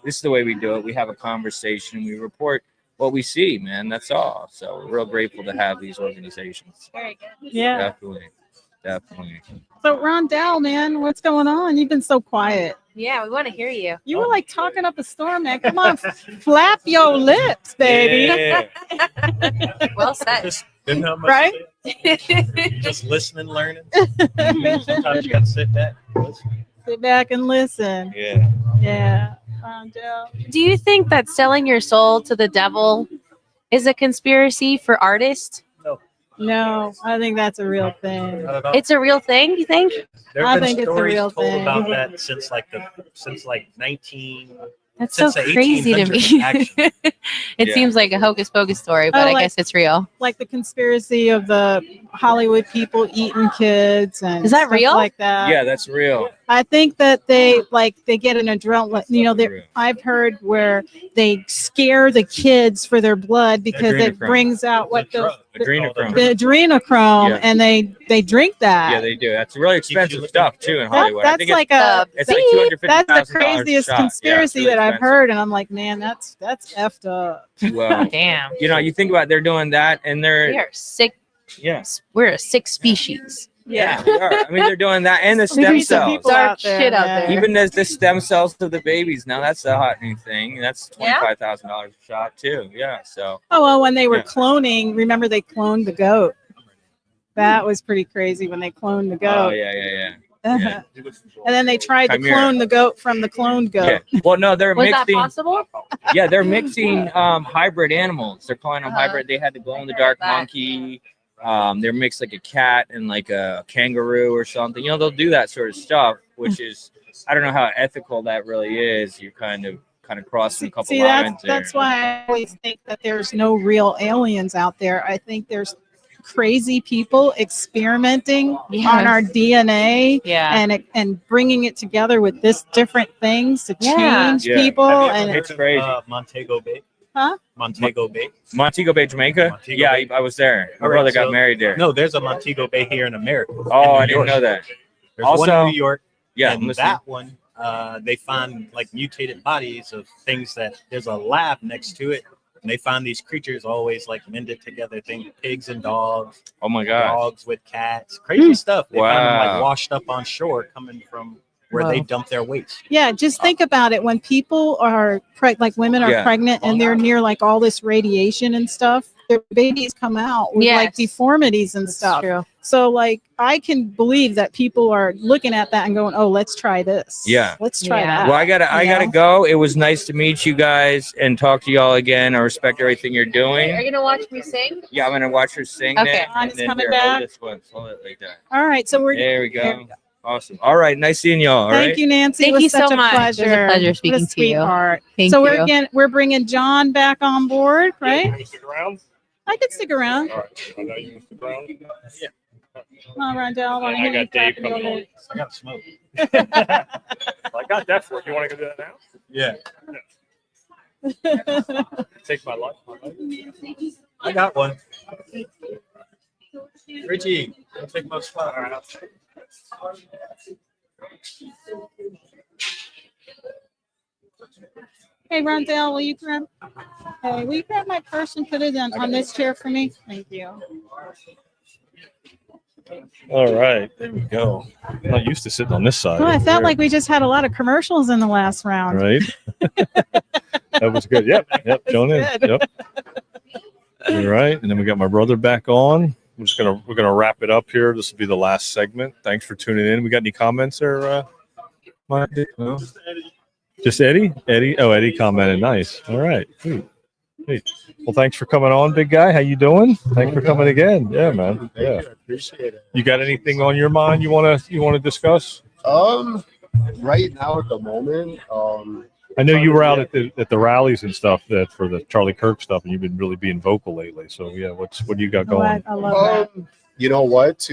This is the way we do it. We have a conversation. We report what we see, man. That's all. So we're real grateful to have these organizations. Very good. Yeah. Definitely. So Rondell, man, what's going on? You've been so quiet. Yeah, we want to hear you. You were like talking up a storm, man. Come on, flap your lips, baby. Well said. Didn't have much Right? to say. Just listening, learning. Sometimes you got to sit back. Listen. Sit back and listen. Yeah. Yeah. Rondell. Do you think that selling your soul to the devil is a conspiracy for artists? No, I think that's a real thing. It's a real thing, you think? There I have been think it's a stories real told thing. about that since like 19. That's so since the crazy to 1800s, me. actually. It Yeah. seems like a hocus pocus story, but Oh, I like- guess it's real. Like the conspiracy of the Hollywood people eating kids and Is that stuff real? like that. Yeah, that's real. I think that they get an adrenaline. You know, I've heard where they scare the kids for their blood because it Adrenochrome. brings out what the Adrenochrome. adrenochrome, Yeah. and they drink that. Yeah, they do. That's really expensive stuff too in Hollywood. I That's think like it's like $250,000 that's the craziest a shot. conspiracy Yeah, it's that really I've heard, and I'm like, man, that's effed up. Well, Damn. you know, you think about they're doing that, and We they're are sick. Yes. We're a sick species. Yeah, we are. I mean, they're doing that, and the We stem need some cells. people Dark shit out there. Even as the stem cells to the babies. Now that's a hot new thing. That's Yeah? $25,000 a shot too. Yeah. So. Oh well, when they were Yeah. cloning, remember they cloned the goat. That was pretty crazy when they cloned the goat. Oh yeah. Uh-huh. And then they tried to Chimera. clone the goat from the cloned goat. Yeah. Well, no, they're Was that mixing. possible? Yeah, they're mixing hybrid animals. They're calling them Uh-huh. hybrid. They had the glow in the dark monkey. They're mixed like a cat and like a kangaroo or something. You know, they'll do that sort of stuff, which is I don't know how ethical that really is. You're kind of crossing a couple See, lines that's why I always think that there's no real aliens out there. I think there's crazy people experimenting on our DNA and bringing it together with this different things to change people. Have you And ever heard of, Montego Bay? Huh? Montego Bay. Montego Bay, Jamaica. Montego Yeah, Bay. I was there. My All right, brother got so- married there. No, there's a Montego Bay here in America. Oh, in I New didn't York. know that. There's Also- one in New York. Yeah, and I'm listening. that one they find like mutated bodies of things that there's a lab next to it. And they found these creatures always like mended together, pigs and dogs. Oh my God. Dogs with cats. Crazy stuff. They found them Wow. like washed up on shore coming from where they dump their waste. Yeah, just think about it. When people are like women are Yeah. pregnant and they're near like all this radiation and stuff, their babies come out with like Yes. deformities and stuff. true. So like I can believe that people are looking at that and going, "Oh, let's try this. Yeah. Let's try that." Well, I gotta go. It was nice to meet you guys and talk to y'all again. I respect everything you're doing. Are you gonna watch me sing? Yeah, I'm gonna watch her sing. Okay. Then, Ron's and then coming here, hold back. this one. Hold it like that. All right, so we're There we go. Awesome. All right. Nice seeing y'all. All Thank right. you, Nancy. Thank it was you such so a much. It was a pleasure. pleasure What a speaking to you. sweetheart. Thank so you. we're bringing John back on board, right? Stick around. I could stick around. All right. I know you can stick around. Yeah. Come on, Rondell. Want to I hear you got Dave crack a coming on. little I got smoke. I got that for you. You want to go do that now? Yeah. bit. Take my life. I got one. Richie, don't take my spot. Hey, Rondell, will you grab my purse and put it on this chair for me? Thank you. All right. There we go. I'm not used to sitting on this side. Well, I over felt there. like we just had a lot of commercials in the last round. Right. That was good. Yep. Joan in. good. Yep. All right. And then we got my brother back on. We're gonna wrap it up here. This will be the last segment. Thanks for tuning in. We got any comments there, Mike? No? Just Eddie? Eddie commented. Nice. All right. Sweet. Well, thanks for coming on, big guy. How you doing? Thanks for coming again. Yeah, man. Yeah. Appreciate it. You got anything on your mind you wanna discuss? Right now at the moment, I know you were out at the rallies and stuff for the Charlie Kirk stuff, and you've been really being vocal lately. So yeah, what do you got going? I love that. you know what?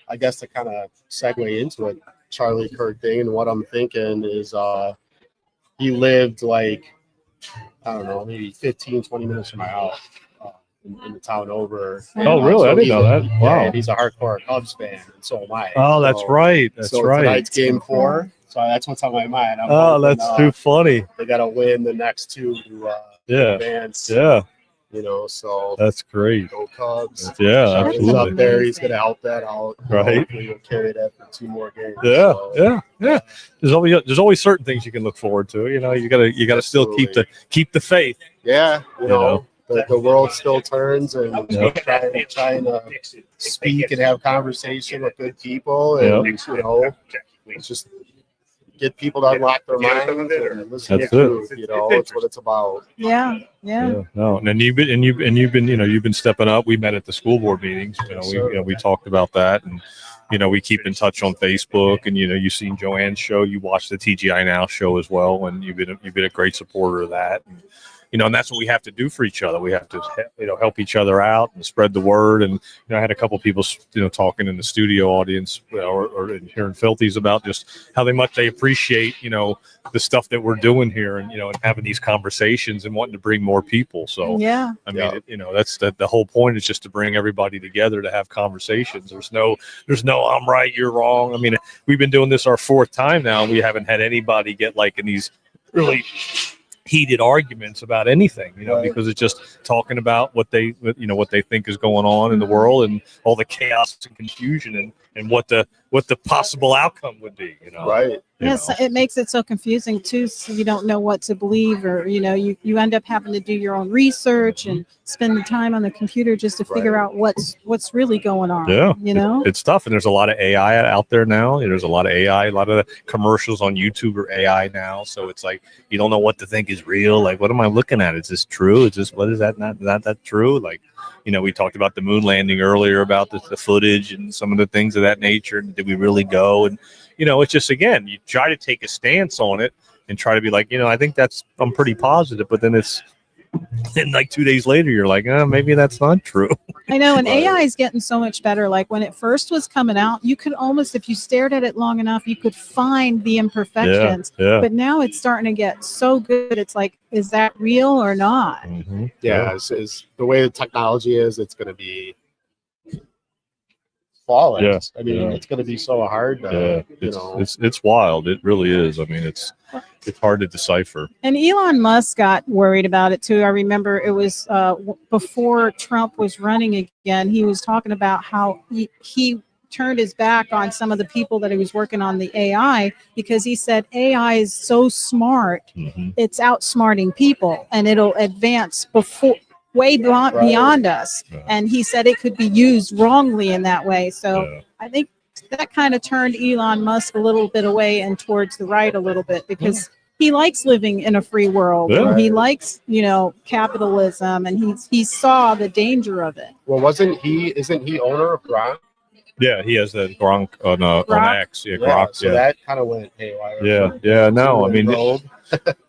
I guess to kind of segue into it, Charlie Kirk thing, and what I'm thinking is, he lived like, I don't know, maybe 15, 20 minutes from my house. In the town over. Oh, really? I didn't know that. Wow. Yeah, he's a hardcore Cubs fan, and so am I. Oh, that's right. That's so right. Tonight's game 4, so that's what's on my mind. I'm Oh, hoping, that's too funny. They got to win the next 2 to Yeah. advance. Yeah. You know, so That's great. go Cubs. Yeah, Charlie's absolutely. up there. He's going to help that out. Right. Hopefully he'll carry that for 2 more games. Yeah, So, yeah. There's always certain things you can look forward to. You know, you gotta still keep the faith. Yeah, you know. know. The world still turns, and we're trying to speak and have conversation with good people, and you know, just get people to unlock their minds and listen That's to truth. You know, it's what it's about. Yeah. No, and you've been stepping up. We met at the school board meetings. We talked about that, and we keep in touch on Facebook. And you've seen Joanne's show. You watched the TGI Now show as well, and you've been a great supporter of that. And that's what we have to do for each other. We have to, help each other out and spread the word. And I had a couple of people, talking in the studio audience or hearing Filthies about just how much they appreciate, the stuff that we're doing here, and and having these conversations and wanting to bring more people. So Yeah. I mean, that's the whole point is just to bring everybody together to have conversations. There's no I'm right, you're wrong. I mean, we've been doing this our 4th time now. And we haven't had anybody get like in these really heated arguments about anything, because it's just talking about what they think is going on in the world and all the chaos and confusion and what the possible outcome would be, Right. Yes, it makes it so confusing too. So you don't know what to believe, or you end up having to do your own research and spend the time on the computer just to figure out what's really going on. Yeah, It's tough, and there's a lot of AI out there now. There's a lot of AI. A lot of the commercials on YouTube are AI now, so it's like you don't know what to think is real. Like, what am I looking at? Is this true? What is that? Not that true? Like, we talked about the moon landing earlier, about the footage and some of the things of that nature. Did we really go? And it's just, again, you try to take a stance on it and try to be like, I think I'm pretty positive, but then then like 2 days later, you're like, maybe that's not true. I know, and AI is getting so much better. Like when it first was coming out, you could almost, if you stared at it long enough, you could find the imperfections. Yeah. But now it's starting to get so good. It's like, is that real or not? Mm-hmm. Yeah, is the way the technology is, it's going to be fall is. Yeah, I mean, yeah. it's going to be so hard. It's wild. It really is. I mean, it's hard to decipher. And Elon Musk got worried about it too. I remember it was before Trump was running again. He was talking about how he turned his back on some of the people that he was working on the AI because he said AI is so smart, it's outsmarting people and it'll advance way beyond us. And he said it could be used wrongly in that way. So I think that kind of turned Elon Musk a little bit away and towards the right a little bit because he likes living in a free world. Yeah. And he likes, capitalism, and he saw the danger of it. Well, isn't he owner of Gronk? Yeah, he has that Gronk on X. Yeah, Gronk. So that kind of went haywire. Yeah. No, I mean,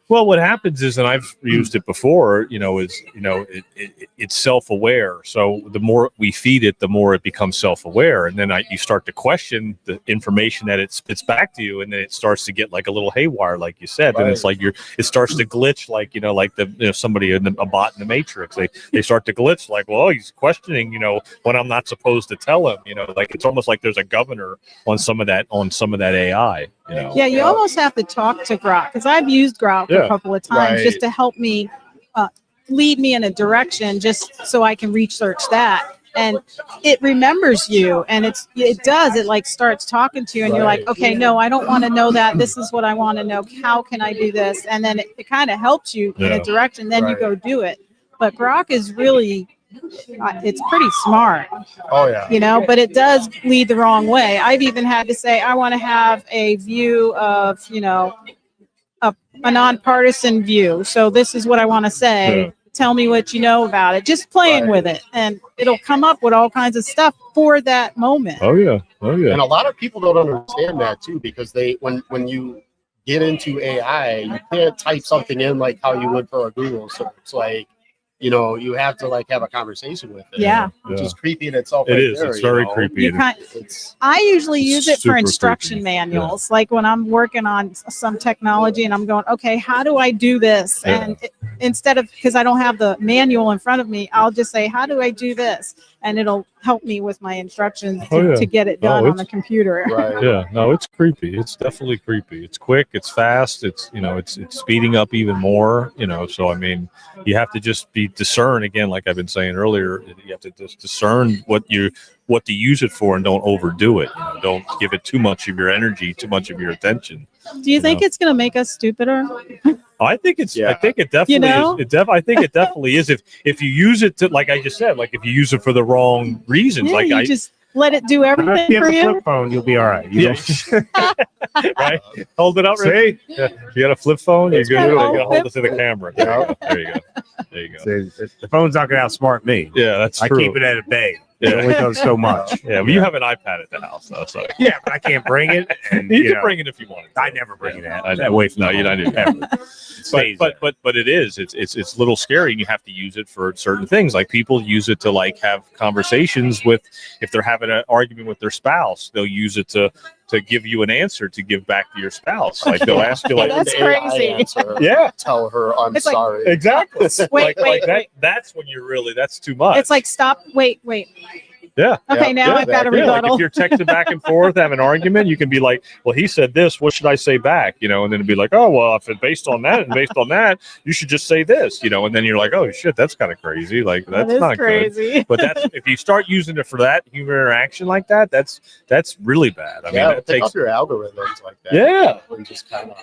well, what happens is, and I've used it before, it's self-aware. So the more we feed it, the more it becomes self-aware, and then you start to question the information that it spits back to you, and then it starts to get like a little haywire, like you said. And it's like it starts to glitch, like somebody in a bot in the Matrix. They start to glitch, like, well, he's questioning, when I'm not supposed to tell him. Like it's almost like there's a governor on some of that AI. Yeah, you almost have to talk to Grok because I've used Grok a couple of times just to help me lead me in a direction just so I can research that. And it remembers you and it like starts talking to you and you're like, okay, no, I don't want to know that. This is what I want to know. How can I do this? And then it kind of helps you in a direction. Then you go do it. But Grok is really... it's pretty smart. Oh yeah. But it does lead the wrong way. I've even had to say I want to have a view of, a nonpartisan view. So this is what I want to say. Yeah. Tell me what you know about it. Just playing with it, and it'll come up with all kinds of stuff for that moment. Oh yeah. And a lot of people don't understand that too, because when you get into AI, you can't type something in like how you would for a Google search. Like, you have to have a conversation with it. Yeah. Which is creepy in itself. It is. It's very creepy. I usually use it for super instruction creepy. manuals. Like when I'm working on some technology and I'm going, okay, how do I do this? Yeah. And instead of, because I don't have the manual in front of me, I'll just say, how do I do this? And it'll help me with my instructions to get it done on the computer. Right. Yeah, no, it's creepy. It's definitely creepy. It's quick. It's fast. It's it's speeding up even more. So I mean, you have to just discern again, like I've been saying earlier. You have to just discern what to use it for, and don't overdo it. Don't give it too much of your energy, too much of your attention. Do you think it's going to make us stupider? I think it definitely is. I think it definitely is. If you use it to, like I just said, like if you use it for the wrong reasons, Yeah, just let it do everything If you for have a you. flip phone, you'll be all right. Right? Hold it up. See? Yeah. If you got a flip phone, you're It's good. got You a got to whole hold it to the camera. There you go. There you go. The phone's not going to outsmart me. Yeah, that's I true. keep it at a bay. It Yeah. only does so much. Yeah, but you have an iPad at the house, though. So Yeah, but I can't bring it. And, you can bring it if you want. I never bring it out. I know. Away from No, the you home. don't ever. But it is. It's a little scary, and you have to use it for certain things. Like people use it to have conversations with, if they're having an argument with their spouse, they'll use it to give you an answer to give back to your spouse. Like they'll ask you, like, That's the AI crazy. answer, yeah, tell her I'm It's like- sorry. exactly. Wait, like that. wait. That's when you're really. That's too much. It's like, stop, wait. Yeah. Okay, now I've got a Yeah, like rebuttal. if you're texting back and forth, have an argument, you can be like, well, he said this, what should I say back? And then it'd be like, oh, well, if it's based on that and based on that, you should just say this, and then you're like, oh shit, that's kind of crazy. Like That that's is not crazy. good. But that's, if you start using it for that human interaction like that, that's really bad. I mean, it pick takes, up your algorithms like that. Yeah. And just kind of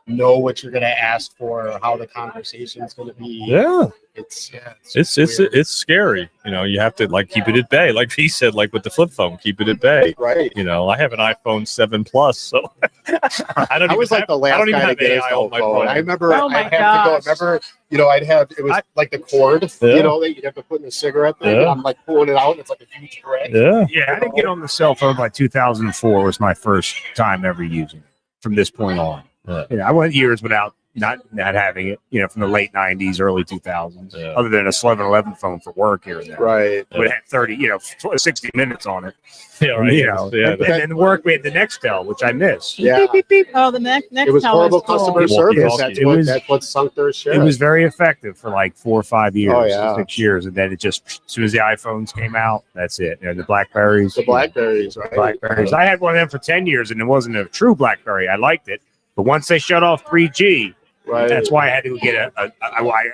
know what you're going to ask for, or how the conversation is going to be. yeah. It's It's scary. You have to keep it at bay. Like he said, like with the flip phone, keep it at bay. Right. I have an iPhone 7 Plus, so I was like the last guy to get his whole phone. I remember Oh my I'd have to go. gosh. Remember, I'd have, it was like the cord, Yeah. that you'd have to put in a cigarette thing. Yeah. And I'm like pulling it out, and it's like a huge brick. Yeah. Yeah, I didn't get on the cell phone by 2004 was my first time ever using it from this point on. Yeah. I went years without, not having it, from the late 90s, early 2000s, other than a 1111 phone for work here and there. Right. But it had 30, 60 minutes on it. Yeah, right. And then work, we had the Nextel, which I miss. Yeah. Beep, beep, beep. Oh, the next It was horrible customer service. That's what sunk their shit. It was very effective for like 4 or 5 years, Oh, yeah. 6 years, and then it just, as soon as the iPhones came out, that's it. The Blackberries. The Blackberries, right? Blackberries. I had one of them for 10 years, and it wasn't a true Blackberry. I liked it, but once they shut off 3G, right. That's why I had to get I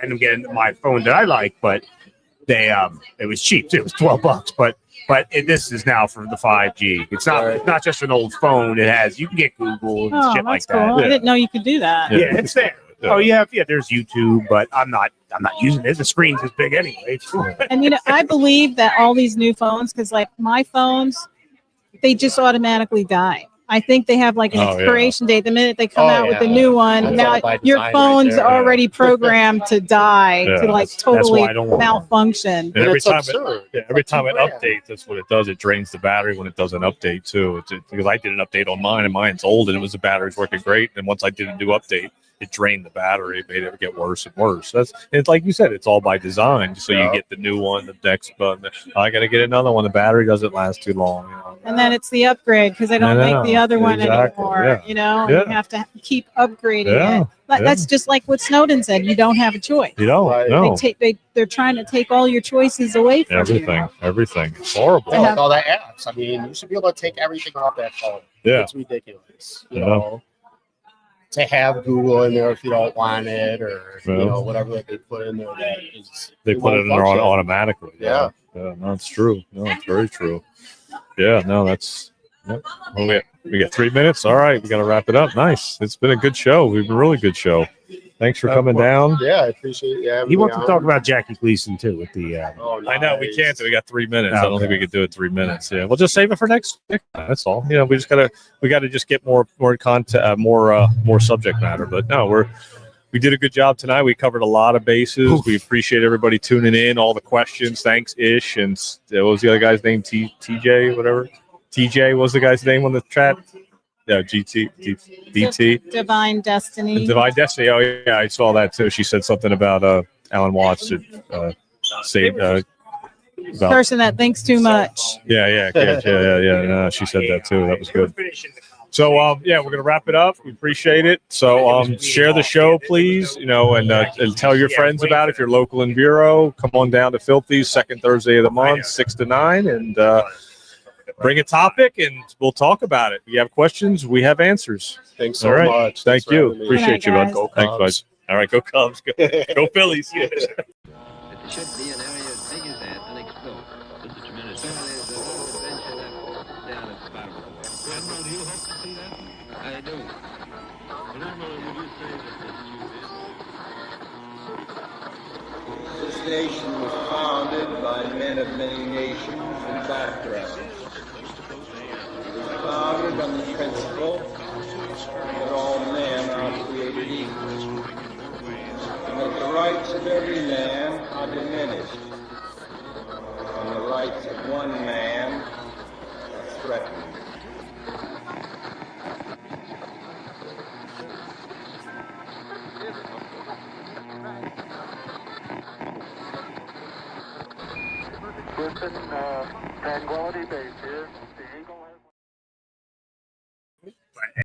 ended up getting my phone that I like, but they it was cheap too. It was $12, but this is now for the 5G. It's not just an old phone. It has, you can get Google and Oh, shit like that's cool. that. I didn't know you could do that. Yeah, it's there. Oh, there's YouTube, but I'm not using it. The screen's as big anyway. And I believe that all these new phones, because like my phones, they just automatically die. I think they have like an expiration date. The minute they come out with the new one, now your phone's already programmed to die, to like totally malfunction. And every time it updates, that's what it does. It drains the battery when it doesn't update too. Because I did an update on mine, and mine's old, and the battery's working great. And once I did a new update, it drained the battery, it made it get worse and worse. It's like you said, it's all by design. So you get the new one, the next button. I got to get another one. The battery doesn't last too long. And then it's the upgrade because they don't make the other one anymore. You have to keep upgrading it. That's just like what Snowden said. You don't have a choice. You don't. No. They're trying to take all your choices away from everything. Everything. It's horrible. Like all the apps. I mean, you should be able to take everything off that phone. Yeah. It's ridiculous. You know, to have Google in there if you don't want it, or whatever that they put in there. They put it in there automatically. Yeah. Yeah. No, it's true. No, it's very true. Yeah. No, that's. Well, we got 3 minutes. All right, we got to wrap it up. Nice. It's been a good show. We've been a really good show. Thanks for coming down. Yeah, I appreciate it. He wants to talk about Jackie Gleason too with the. I know we can't. We got 3 minutes. I don't think we could do it 3 minutes. Yeah, we'll just save it for next. That's all. We just gotta just get more content, more subject matter. But no, we did a good job tonight. We covered a lot of bases. Oof. We appreciate everybody tuning in. All the questions. Thanks, Ish, and what was the other guy's name? TJ, whatever. TJ was the guy's name on the chat. Yeah, DT. Divine Destiny. Divine Destiny. Oh, yeah, I saw that too. She said something about Alan Watts saved person that thinks too much. Yeah. No, she said that too. That was good. So, we're going to wrap it up. We appreciate it. So, share the show, please, and tell your friends about it. If you're local in Vero, come on down to Filthy's, second Thursday of the month, 6 to 9, and bring a topic, and we'll talk about it. If you have questions, we have answers. Thanks so much. Thank you. Appreciate you, bud. Thanks, bud. All right, go Cubs. Go Phillies. It should be an area as big as that and explode. This is tremendous. There's a little adventure left down at the bottom of the well. Admiral, do you hope to see that? I do. Well, Admiral, would you say that This nation was founded by men of many nations and backgrounds. It was founded on the principle that all men are created equal, and that the rights of every man are diminished, and the rights of one man are threatened. Listen, Tranquility Base here.